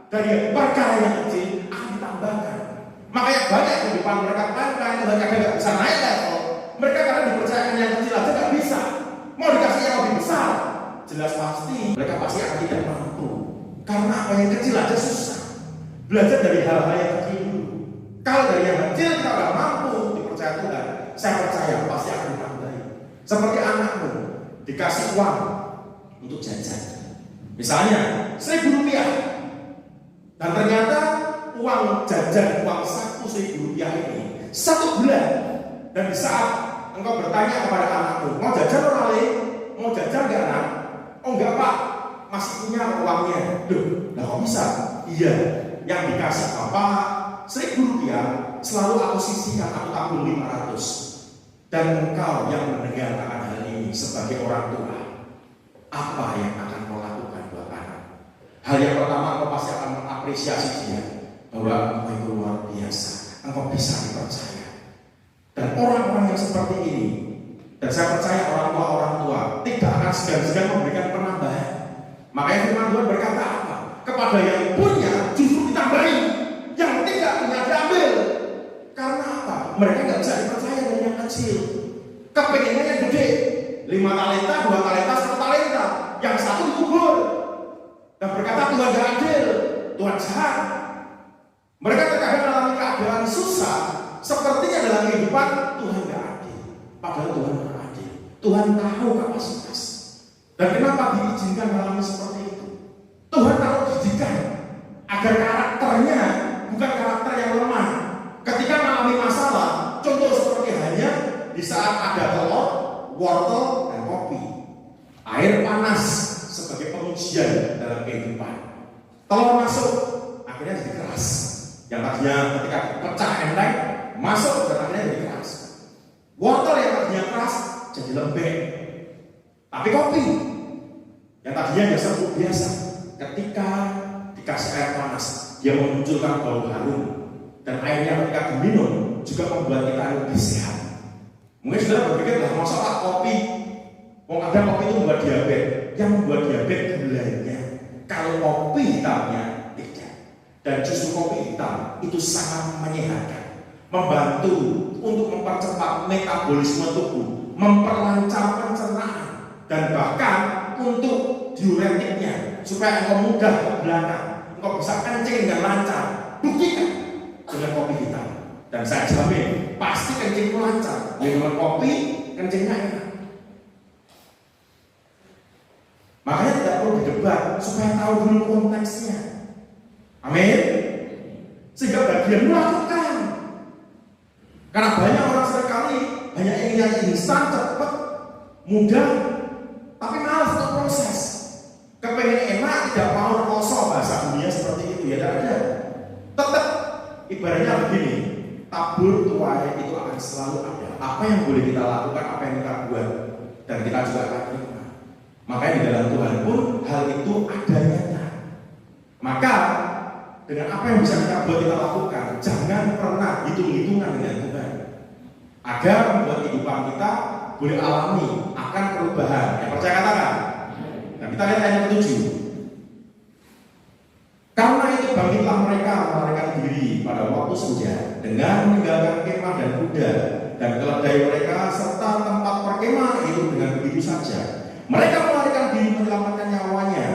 dari perkara yang kecil akan ditambahkan. Makanya banyak di depan mereka pangkat, mereka kadang nggak bisa naik level. Mereka kadang dipercayakan yang kecil aja nggak bisa. Mau dikasih yang lebih besar, jelas pasti mereka pasti akan tidak mampu. Karena apa yang kecil aja susah. Belajar dari hal-hal yang kecil dulu. Kalau dari yang kecil kita nggak mampu dipercaya Tuhan, saya percaya pasti akan ditambahi. Seperti anakmu dikasih uang untuk jajan, misalnya Rp1.000, dan ternyata uang jajan, uang saku Rp1.000 ini 1 bulan. Dan di saat engkau bertanya kepada anakmu, mau jajan orang lain? Mau jajan nggak nak? Oh enggak Pak, masih punya uangnya. Loh, nah kok bisa? Iya, yang dikasih Bapak Rp1.000 selalu aku sisihkan, aku tabung 500. Dan engkau yang mendengarkan hal ini sebagai orang tua, apa yang akan kau lakukan buat anak? Hal yang pertama, kau pasti akan mengapresiasi dia bahwa engkau itu luar biasa, engkau bisa dipercaya. Dan orang-orang yang seperti ini, dan saya percaya orang tua tidak akan segan-segan memberikan penambahan. Makanya firman Tuhan berkata apa? Kepada yang punya justru ditambahi, yang tidak punya diambil. Karena apa? Mereka nggak bisa dipercaya dari yang kecil. Kepengennya yang gede, 5 talenta, 2 talenta, 1 talenta, yang satu dikubur. Dan berkata Tuhan gak adil, Tuhan jahat. Mereka terkadang dalam keadaan susah, sepertinya dalam kehidupan Tuhan gak adil. Padahal Tuhan gak adil. Tuhan tahu kapasitas. Dan kenapa diizinkan mengalami seperti itu? Tuhan tahu didikan agar karakternya bukan karakter yang lemah. Ketika mengalami masalah, contoh seperti hanya di saat ada telur, wortel, dan kopi. Air panas sebagai pengujian dalam kehidupan. Telur masuk, akhirnya jadi keras. Yang tadinya ketika pecah enteng, masuk dan akhirnya jadi keras. Wortel yang tadinya keras jadi lembek. Tapi kopi yang tadinya biasa, ketika dikasih air panas, dia memunculkan bau harum. Dan airnya ketika diminum juga membuat kita lebih sehat. Mungkin saudara berpikir, lah masalah kopi, ada kopi itu membuat diabetes. Yang membuat diabetes gulanya. Kalau kopi hitamnya tidak. Dan justru kopi hitam itu sangat menyehatkan, membantu untuk mempercepat metabolisme tubuh, memperlancar pencernaan, dan bahkan untuk diuretiknya supaya engkau mudah ke belakang, engkau bisa kencing dengan lancar. Buktikan dengan kopi hitam, dan saya jamin pasti kencingmu lancar. Dengan kopi kencingnya enak. Makanya tidak perlu berdebat supaya tahu dulu konteksnya. Amin. Sehingga bagian melakukan. Karena banyak orang sekali hanya ingin yang instan, cepat, mudah, tapi malas untuk proses. Kepengen enak, tidak mau rekoso, bahasa dunia seperti itu ya tidak ada. Tetap ibaratnya begini, tabur tuai itu akan selalu ada. Apa yang boleh kita lakukan, apa yang kita buat, dan kita juga akan terima. Makanya di dalam Tuhan pun hal itu ada nyata. Maka dengan apa yang bisa kita buat, kita lakukan. Jangan pernah hitung-hitungan dengan Tuhan, agar membuat kehidupan kita boleh alami akan perubahan. Yang percaya katakan. Nah, kita lihat ayat 7. Karena itu bangkitlah mereka melarikan diri pada waktu senja dengan meninggalkan kemah dan kuda dan keledai mereka serta tempat perkemahan itu dengan begitu saja. Mereka melarikan diri menyelamatkan nyawanya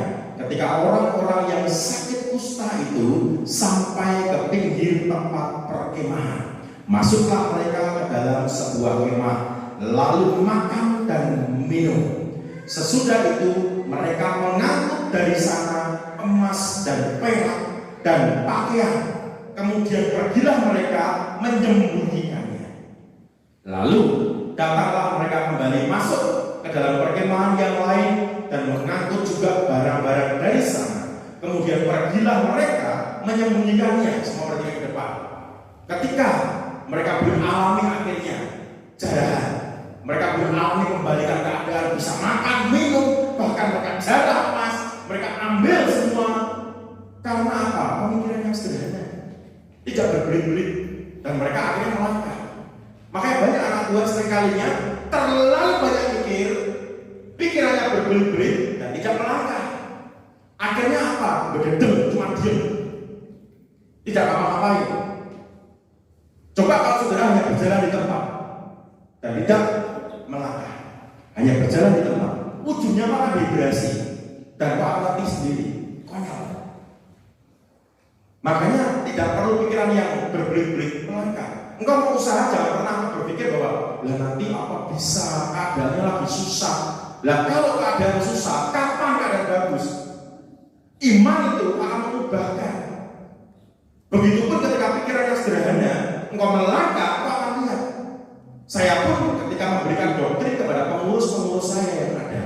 ketika orang-orang yang sakit kusta itu sampai ke pinggir tempat perkemahan. Masuklah mereka ke dalam sebuah kemah lalu makan dan minum. Sesudah itu mereka mengangkut dari sana emas dan perak dan pakaian. Kemudian pergilah mereka menyembunyikannya. Lalu datanglah mereka kembali masuk ke dalam perkemahan yang lain dan mengangkut juga barang-barang dari sana. Kemudian pergilah mereka menyembunyikannya. Semua pergi ke depan. Ketika mereka mengalami akhirnya jarahan, mereka mengalami kembalikan keadaan, bisa makan, minum, bahkan mereka jarah emas, mereka ambil semua. Karena apa? Pemikiran yang sederhana, tidak berbelit-belit, dan mereka akhirnya melangkah. Makanya banyak anak Tuhan seringkalinya terlalu banyak mikir, pikirannya berbelit-belit dan tidak melangkah. Akhirnya apa? Berdedem, cuma diam, tidak apa-apain. Coba kalau saudara hanya berjalan di tempat dan tidak melangkah, hanya berjalan di tempat, ujungnya malah vibrasi dan kok mati sendiri, konyol. Makanya tidak perlu pikiran yang berbelit-belit, melangkah. Engkau mau usaha, jangan pernah berpikir bahwa lah nanti apa bisa, keadaannya lagi susah. Lah kalau keadaan susah, kapan keadaan bagus? Iman itu akan mengubahkan. Begitupun ketika pikiran yang sederhana, engkau melangkah, engkau akan lihat. Saya pun ketika memberikan doktrin kepada pengurus-pengurus saya yang ada,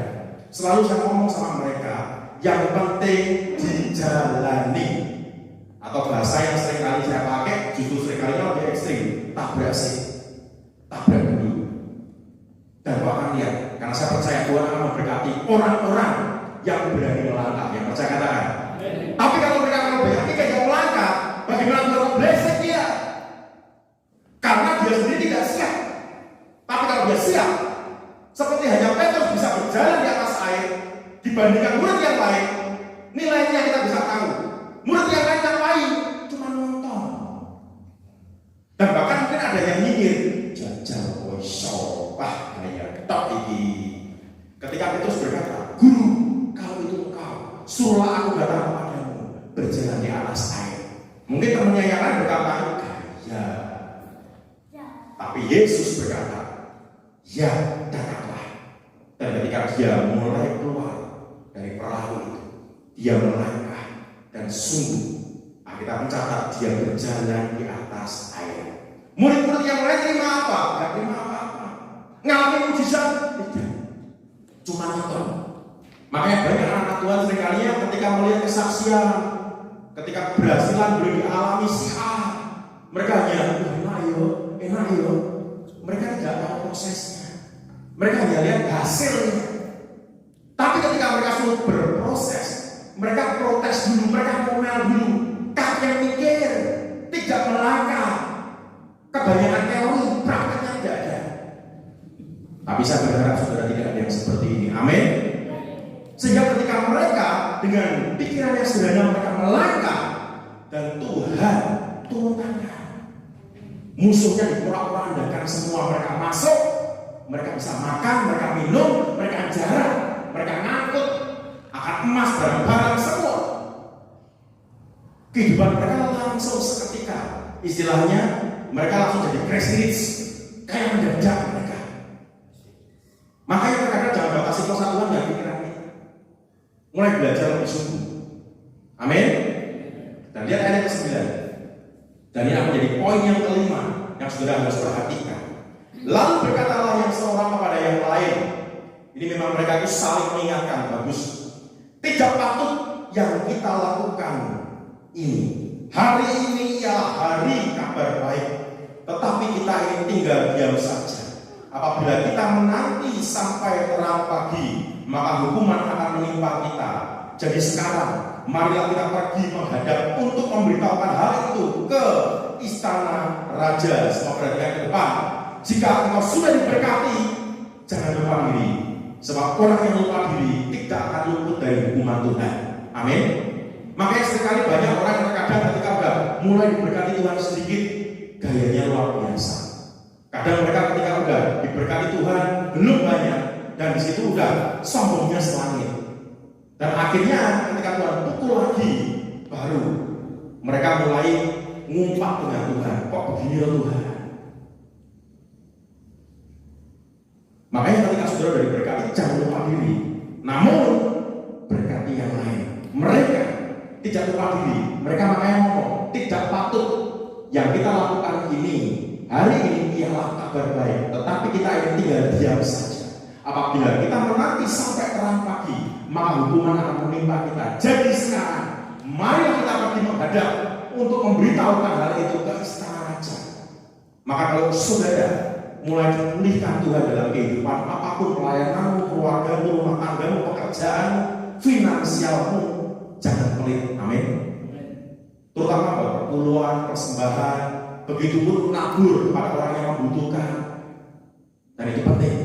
selalu saya ngomong sama mereka, yang penting dijalani. Atau bahasa yang sering kali saya pakai, justru sering kalinya lebih ekstrim, tabrak sih, tabrak dulu. Dan kau akan lihat, karena saya percaya Tuhan akan memberkati orang-orang yang berani melangkah, yang percaya katakan. Tapi kalau mereka akan berani kayak melangkah, bagaimana Tuhan blessing dia? Karena dia sendiri tidak siap. Tapi kalau dia siap, seperti hanya Petrus bisa berjalan di atas air dibandingkan murid yang lain, nilainya kita bisa tahu. Murid yang lain ngapain? Cuma nonton. Dan bahkan mungkin ada yang nyindir, jajal woiso, wah kayak tok iki. Ketika Petrus berkata, Guru, kalau itu engkau, suruhlah aku datang kepadamu, berjalan di atas air. Mungkin temannya yang lain berkata, ya. Tapi Yesus berkata, ya datanglah. Dan ketika dia mulai keluar dari perahu itu, dia melangkah dan sungguh kita mencatat dia berjalan di atas air. Murid-murid yang lain terima apa? Gak terima apa-apa. Ngalamin mujizat? Tidak. Cuma nonton. Makanya banyak anak Tuhan seringkali ketika melihat kesaksian, ketika keberhasilan boleh dialami si A, mereka hanya enak yo. Mereka tidak tahu prosesnya. Mereka hanya lihat hasilnya. Tapi ketika mereka sudah berproses, mereka protes dulu, mereka ngomel dulu, kakek mikir, tidak melangkah. Kebanyakan teori, prakteknya tidak ada. Tapi saya berharap saudara tidak ada yang seperti ini. Amin. Sehingga ketika mereka dengan pikiran yang sederhana mereka melangkah dan Tuhan turun tangan. Musuhnya diporak-porandakan semua, mereka masuk, mereka bisa makan, mereka minum, mereka jarah, mereka ngangkut akan emas, barang-barang semua. Kehidupan mereka langsung seketika, istilahnya mereka langsung jadi crazy rich, kayak mendadak mereka. Makanya terkadang jangan batasi kuasa Tuhan dan pikiran kita. mulai belajar lebih sungguh. Amin. Dan lihat ayat ke-9. Dan ini akan menjadi poin yang kelima yang saudara harus perhatikan. Lalu berkatalah yang seorang kepada yang lain. Ini memang mereka itu saling mengingatkan, bagus. Tidak patut yang kita lakukan ini. Hari ini ialah hari kabar baik, tetapi kita ini tinggal diam saja. Apabila kita menanti sampai terang pagi, maka hukuman akan menimpa kita. Jadi sekarang, marilah kita pergi menghadap untuk memberitahukan hal itu ke istana raja. Semua perhatikan ke depan. Jika engkau sudah diberkati, jangan lupa diri. Sebab orang yang lupa diri tidak akan luput dari hukuman Tuhan. Amin. Makanya sekali banyak orang yang terkadang ketika udah mulai diberkati Tuhan sedikit, gayanya luar biasa. Kadang mereka ketika udah diberkati Tuhan belum banyak, dan di situ udah sombongnya selangit. Dan akhirnya ketika Tuhan pukul lagi, baru mereka mulai ngumpat dengan Tuhan. Kok begini loh Tuhan? Makanya ketika saudara sudah diberkati, jangan lupa diri. Namun berkati yang lain. Mereka tidak lupa diri. Mereka makanya ngomong, tidak patut yang kita lakukan ini. Hari ini ialah kabar baik, tetapi kita ini tinggal diam saja. Apabila kita menanti sampai terang pagi, maka hukuman akan menimpa kita. Jadi sekarang, mari kita pergi menghadap untuk memberitahukan hal itu ke istana raja. Maka kalau saudara mulai dipulihkan Tuhan dalam kehidupan apapun, pelayananmu, keluargamu, rumah tanggamu, pekerjaan, finansialmu, jangan pelit. Amin. Terutama perpuluhan, persembahan, begitu pun nabur kepada orang yang membutuhkan. Dan itu penting.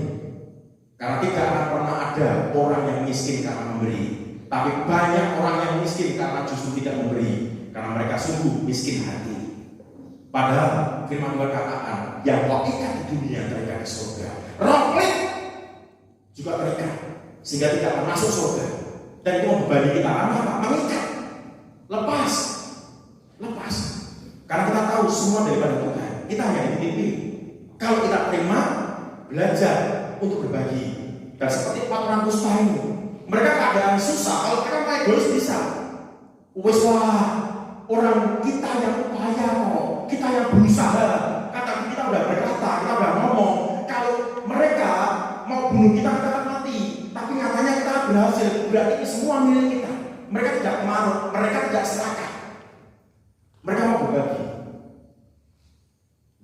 Karena tidak akan pernah ada orang yang miskin karena memberi, tapi banyak orang yang miskin karena justru tidak memberi, karena mereka sungguh miskin hati. Padahal firman Tuhan katakan, yang kau ikat di dunia terikat di surga. Roh klik juga terikat, sehingga tidak akan masuk surga. Dan itu membebani kita, karena apa? Mengikat. Lepas. Karena kita tahu semua daripada Tuhan. Kita hanya dititipi. Kalau kita terima, belajar untuk berbagi. Dan seperti 4 orang kusta ini, mereka keadaan susah. Kalau mereka mau egois bisa. Wes wah, orang kita yang upaya kok, kita yang berusaha. Kata kita udah berkata, kita udah ngomong. Kalau mereka mau bunuh kita akan mati. Tapi nyatanya kita berhasil. Berarti ini semua milik kita. Mereka tidak marah, mereka tidak serakah. Mereka mau berbagi.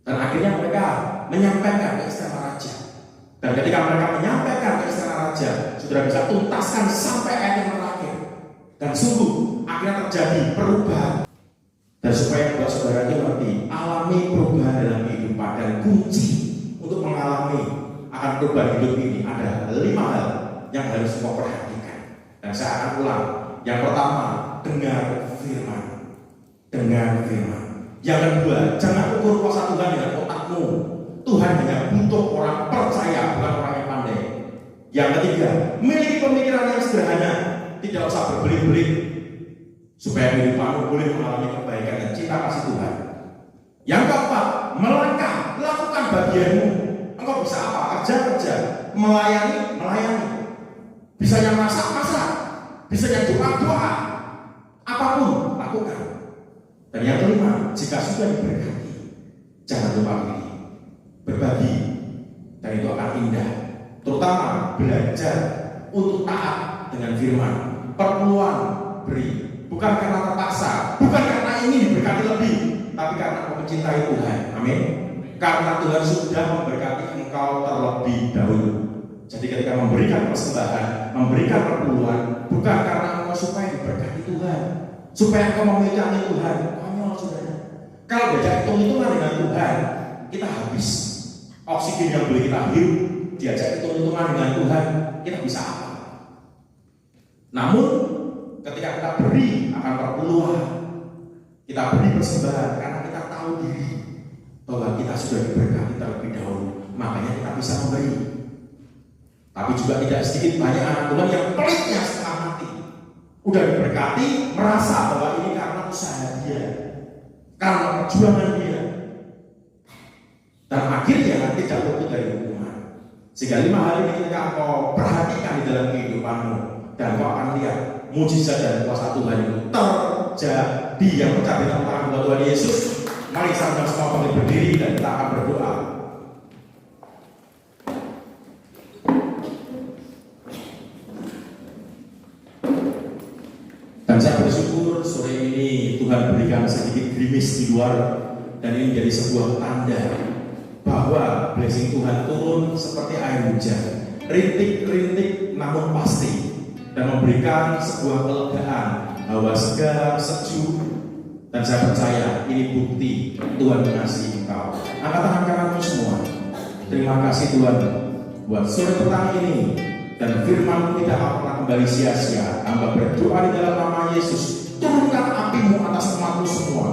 Dan akhirnya mereka menyampaikan ke istana raja. Dan ketika mereka menyampaikan ke istana raja, saudara bisa tuntaskan sampai ayat yang terakhir. Dan sungguh akhirnya terjadi perubahan. Dan supaya buat saudara itu ngerti, alami perubahan dalam kehidupan. Dan kunci untuk mengalami akan perubahan hidup ini ada 5 hal yang harus kau perhatikan. Dan saya akan ulang. Yang pertama, dengar firman. Dengar firman. Yang kedua, jangan ukur kuasa Tuhan dengan otakmu. Tuhan hanya butuh orang percaya, bukan orang yang pandai. Yang ketiga, miliki pemikiran yang sederhana. Tidak usah berbelit-belit, supaya kehidupanmu boleh mengalami kebaikan dan cinta kasih Tuhan. Yang keempat, melangkah, lakukan bagianmu. Engkau bisa apa? Kerja, melayani. Bisa yang masak, bisa yang doa. Apapun, lakukan. Dan yang kelima, jika sudah diberkati, jangan lupa berbagi, dan itu akan indah. Terutama belajar untuk taat dengan firman. Perpuluhan beri, bukan karena terpaksa, bukan karena ingin diberkati lebih, tapi karena mencintai Tuhan. Amin. Karena Tuhan sudah memberkati engkau terlebih dahulu. Jadi ketika memberikan persembahan, memberikan perpuluhan, bukan karena engkau supaya diberkati Tuhan, supaya engkau memiliki Tuhan. Saudara, kalau diajak hitung-hitungan dengan Tuhan, kita habis. Oksigen yang boleh kita hirup, diajak hitung-hitungan dengan Tuhan, kita bisa apa? Namun, ketika kita beri akan perpuluhan, kita beri persembahan karena kita tahu diri bahwa kita sudah diberkati terlebih dahulu, makanya kita bisa memberi. Tapi juga tidak sedikit banyak anak Tuhan yang pelitnya setengah mati. Udah diberkati, merasa bahwa ini karena usaha dia, karena perjuangan dia, dan akhirnya tidak luput dari hukuman. Sehingga 5 hal ini ketika kau perhatikan di dalam kehidupanmu, dan kau akan lihat mujizat dan kuasa Tuhan itu terjadi. Yang percaya dengan tangan Tuhan Yesus, mari sama semua bangkit berdiri dan kita akan berdoa. Dan saya bersyukur sore ini Tuhan berikan sedikit gerimis di luar, dan ini menjadi sebuah tanda bahwa blessing Tuhan turun seperti air hujan, rintik-rintik namun pasti, dan memberikan sebuah kelegaan, hawa segar, sejuk. Dan saya percaya ini bukti Tuhan mengasihi engkau. Angkat tangan kananmu semua. Terima kasih Tuhan buat sore petang ini, dan firman-Mu tidak akan pernah kembali sia-sia. Hamba berdoa di dalam nama Yesus, turunkan api-Mu atas umat-Mu semua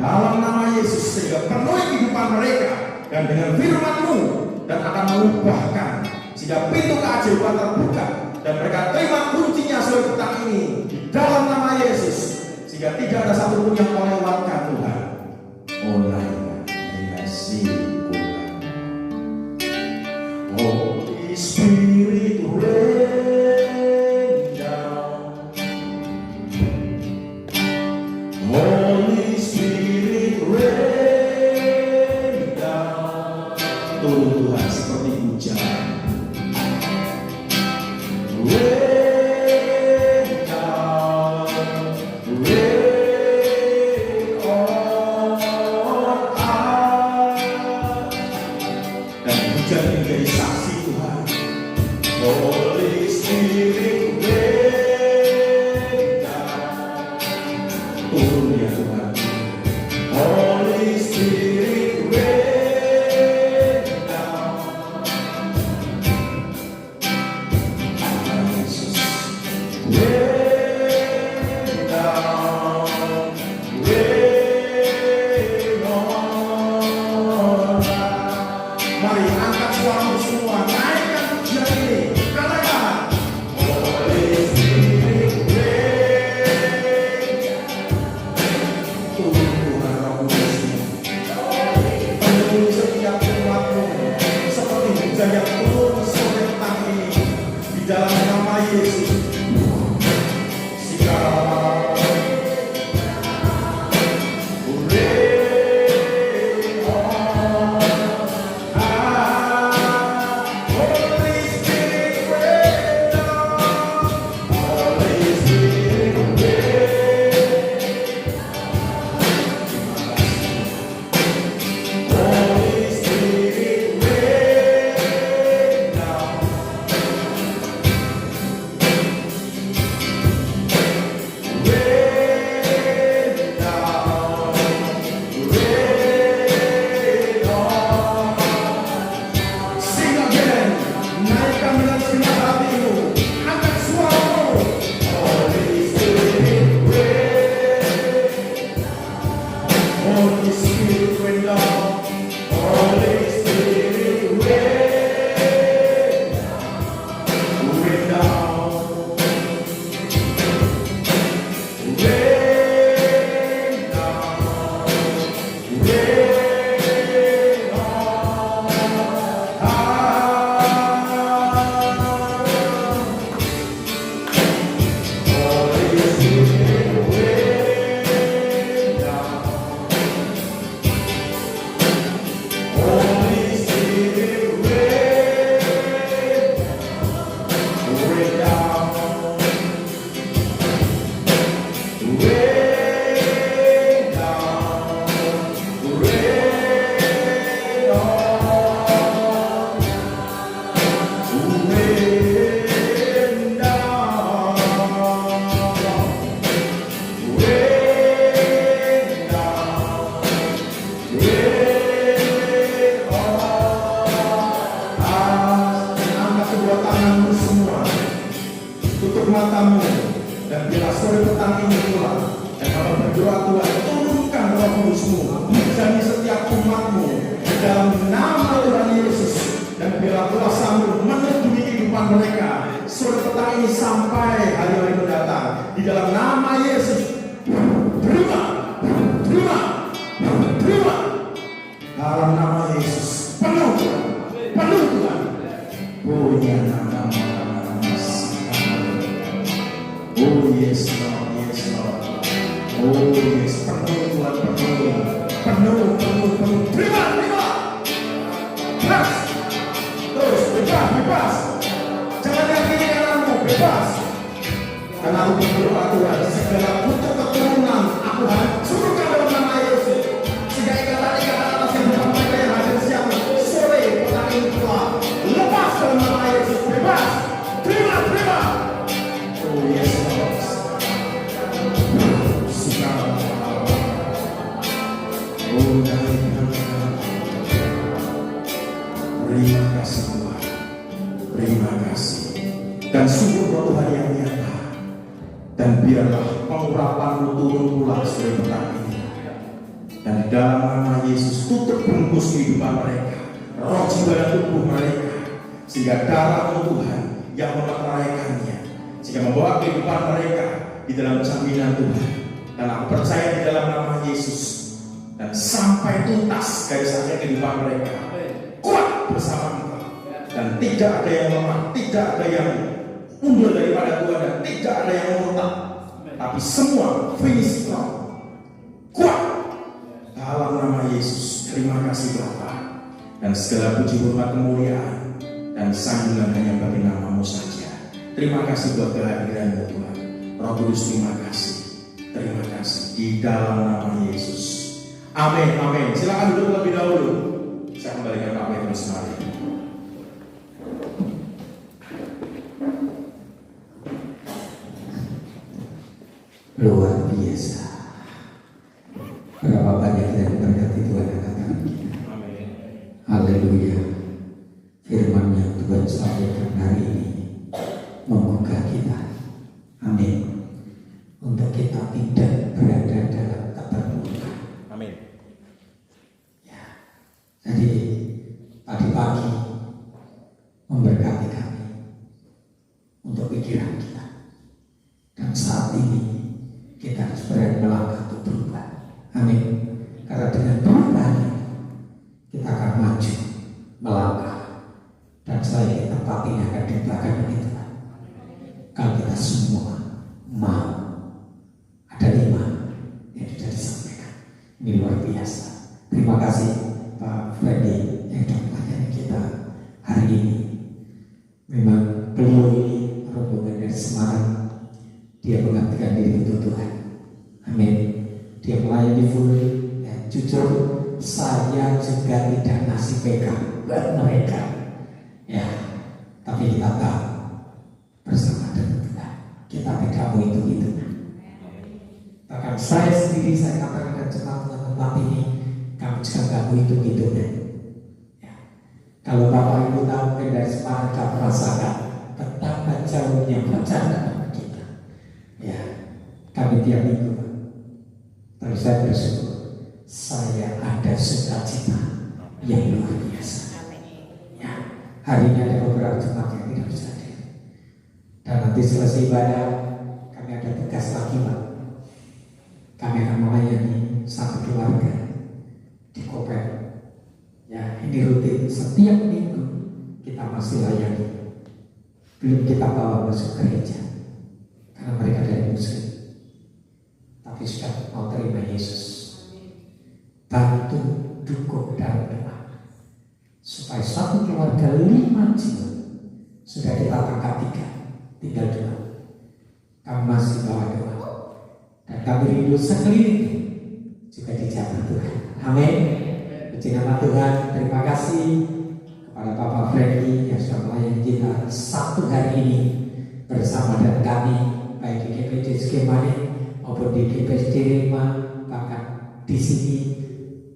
dalam nama Yesus, sehingga penuhi kehidupan mereka dan dengan firman-Mu, dan akan mengubahkan sehingga pintu keajaiban terbuka dan mereka terima kuncinya sore petang ini di dalam nama Yesus, sehingga tidak ada satupun yang kau lewatkan Tuhan. Holy Spirit rain down, Holy Spirit rain down, turun Tuhan seperti hujan. Rain down, rain on us. Dan hujan menjadi saksi Tuhan. Holy Spirit rain down, turun ya Tuhan. Holy Spirit rain down. Yesus rain down, rain on us. Mari angkat suaramu semua, naikkan pujian ini, katakan Holy Spirit rain. Turun Tuhan Roh Kudus, penuhi setiap umat-Mu seperti hujan yang turun sore petang ini di dalam nama Yesus. Matamu dan bila sore petang ini pulang, dan kalau berdoa Tuhan, turunkan Roh Kudus-Mu, hujani setiap umat-Mu di dalam nama Tuhan Yesus, dan bila kuasa-Mu meneduhi kehidupan mereka sore petang ini sampai hari-hari mendatang di dalam nama Yesus. Terima, terima, terima dalam nama Yesus. Penuh Tuhan, penuh Tuhan. Oh ya nama Terima kasih Tuhan. Terima kasih. Dan sungguh roh Tuhan yang nyata. Dan biarlah pengurapan-Mu turun pula sore petang ini. Dan di dalam nama Yesus tutup bungkus kehidupan mereka, roh jiwa dan tubuh mereka, sehingga darah-Mu Tuhan yang memeteraikannya, sehingga membawa kehidupan mereka di dalam jaminan Tuhan. Dan aku percaya di dalam nama Yesus, dan sampai tuntas garis akhir kehidupan mereka kuat bersama Engkau, dan tidak ada yang lemah, tidak ada yang unggul daripada Tuhan, dan tidak ada yang murtad, tapi semua finish strong, kuat dalam nama Yesus. Terima kasih Bapa, dan segala puji hormat kemuliaan dan sanjungan hanya bagi nama-Mu saja. Terima kasih buat kehadiran-Mu Tuhan. Roh Kudus, terima kasih. Terima kasih di dalam nama Yesus. Amin, amin. Silakan duduk terlebih dahulu. Saya kembalikan Pak Petrus mari. Luar biasa. Berapa banyak yang berkati Tuhan akan kita. Amin. Haleluya. Firman yang Tuhan sampaikan hari ini membuka kita. Amin. Untuk kita tidak berada dalam keterpurukan. Amin. Ya. Jadi tadi pagi memberkati kami untuk pikiran kita. Dan saat ini kita harus berani melangkah untuk berubah. Amin. Karena dengan perubahan kita akan maju, melangkah, dan saya di tempat ini akan diubahkan oleh Tuhan. Kalau kita semua mau. Ada 5 yang sudah disampaikan. Ini luar biasa. Terima kasih Pak Freddy yang sudah melayani kita hari ini. Memang beliau ini rombongan dari Semarang. Dia mengabdikan diri untuk Tuhan. Amin. Dia melayani full. Ya, jujur saya juga tidak ngasih pegang buat mereka. Ya, tapi kita tahu bersama dengan Tuhan kita tidak mau itu. Bahkan saya sendiri, saya katakan dan tempat ini, kamu juga gak mau hitung-hitungnya. Ya. Kalau Bapak Ibu tahu mungkin dari Semarang gak merasakan betapa jauhnya perjalanan kita. Ya, kami tiap minggu. Tapi saya bersyukur, saya ada sukacita yang luar biasa. Ya, hari ini ada beberapa jemaat yang tidak bisa hadir. Dan nanti selesai ibadah, kami ada tugas lagi, Pak. Kami akan melayani satu keluarga di Kopel. Ya, ini rutin setiap minggu kita masih layani. Belum kita bawa masuk gereja karena mereka dari Muslim, tapi sudah mau terima Yesus. Bantu, dukung dan doa supaya satu keluarga 5 jiwa sudah kita angkat 3, tinggal 2. Kami masih bawa doa. Dan kami rindu sekeliling juga dijawab Tuhan. Amin. Puji nama Tuhan. Terima kasih kepada Bapak Freddy yang sudah melayani kita satu hari ini bersama dengan kami, baik di DPD Skemane maupun di DPD Rema, bahkan di sini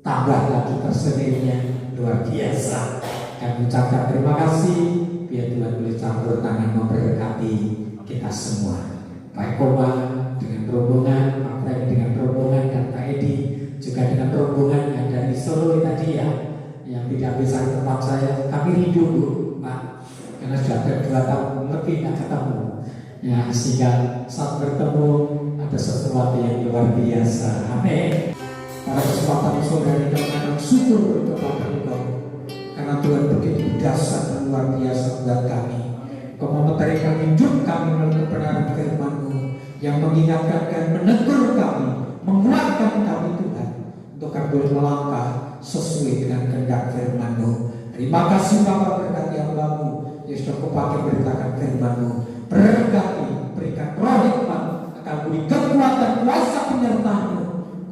tambah lagi personilnya luar biasa. Kami ucapkan terima kasih. Biar Tuhan boleh campur tangan memberkati kita semua. Baik Koma dengan rombongan, Pak Freddy dengan rombongan, dan Pak Edi juga dengan rombongan yang dari Solo tadi ya, yang tidak bisa ke tempat saya. Kami rindu Bu, Pak, karena sudah ada 2 tahun lebih tidak ketemu. Ya, sehingga saat bertemu ada sesuatu yang luar biasa. Amin. Pada kesempatan saudari dan syukur kepada Engkau, karena Tuhan begitu dahsyat dan luar biasa buat kami. Kau memeterikan hidup kami melalui kebenaran firman-Mu yang mengingatkan dan menegur kami, menguatkan kami Tuhan, untuk kami boleh melangkah sesuai dengan kehendak firman-Mu. Terima kasih Bapa, berkati hamba-Mu yang sudah Kau pakai beritakan firman-Mu. Berkati, berikan roh hikmat, akan beri kekuatan kuasa penyertaan-Mu.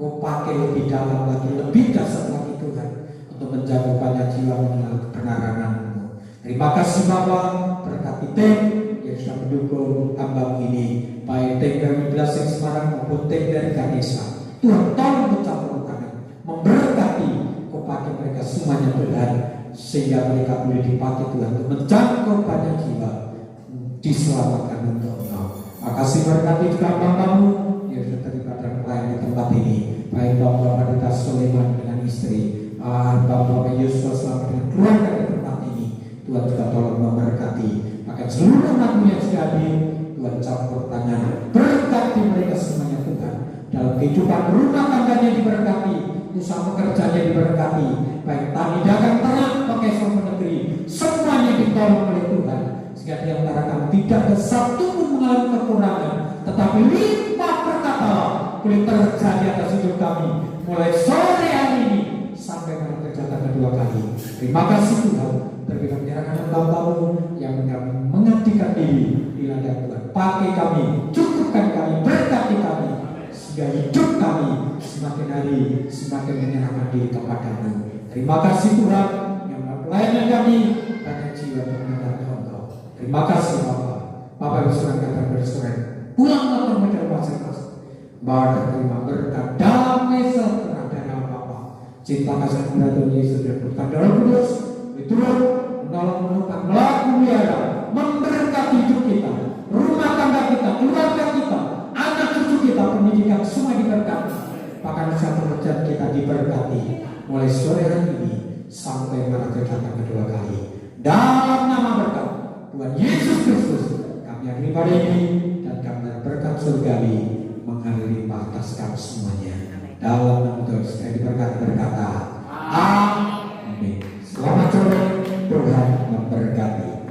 Kau pakai lebih dalam lagi, lebih dasar lagi Tuhan, untuk menjaga banyak jiwa mengenal kebenaran-Mu. Terima kasih Bapa, berkati tim yang sudah mendukung hamba ini, baik tim dari Belasing Semarang maupun tim dari Ganesha. Tuhan tolong mencampur tangan, memberkati semuanya Tuhan, sehingga mereka boleh dipakai Tuhan untuk menjangkau banyak jiwa, diselamatkan untuk Engkau. Makasih berkati juga Bapak-Mu yang sudah terlibat dan pelayan di tempat ini, baik Bapak Pendeta Sulaiman dengan istri, Bapak Yusuf selama dengan keluarga di tempat ini. Tuhan juga tolong memberkati, akan seluruh anakmu yang sudah hadir, Tuhan campur tangan, berkati mereka semuanya Tuhan. Dalam kehidupan rumah tangganya diberkati, usaha pekerjaannya diberkati, baik tani dagang ternak pakai soal negeri, semuanya ditolong oleh Tuhan. Sehingga di antara kami tidak ada satu pun mengalami kekurangan, tetapi limpah berkata boleh terjadi atas hidup kami mulai sore hari ini sampai malam kejahatan kedua kali. Terima kasih Tuhan, terbilang menyerahkan hamba-Mu yang mengabdikan diri di ladang Tuhan. Pakai kami, cukupkan kami, berkati kami, sehingga hidup kami semakin hari semakin menyerahkan diri kepada-Mu. Terima kasih Tuhan yang pelayanan kami banyak jiwa yang mengenal Engkau. Terima kasih Bapak. Bapak bersurat kata bersurat, pulanglah ke medan masing-masing. Bapak terima berkat damai sejahtera dari Bapak. Cinta kasih kepada Tuhan Yesus dan berkat Roh Kudus turun menolong menopang melaku biara, memberkati hidup kita, rumah tangga kita, keluarga kita, anak cucu kita, pendidikan semua diberkati. Bahkan usaha pekerjaan kita diberkati mulai sore hari ini sampai malam kejahatan kedua kali. Dalam nama berkat Tuhan Yesus Kristus kami akhiri pada ini, dan kami berkat surgawi mengalir limpah atas kami semuanya. Dalam nama Tuhan saya diberkati berkata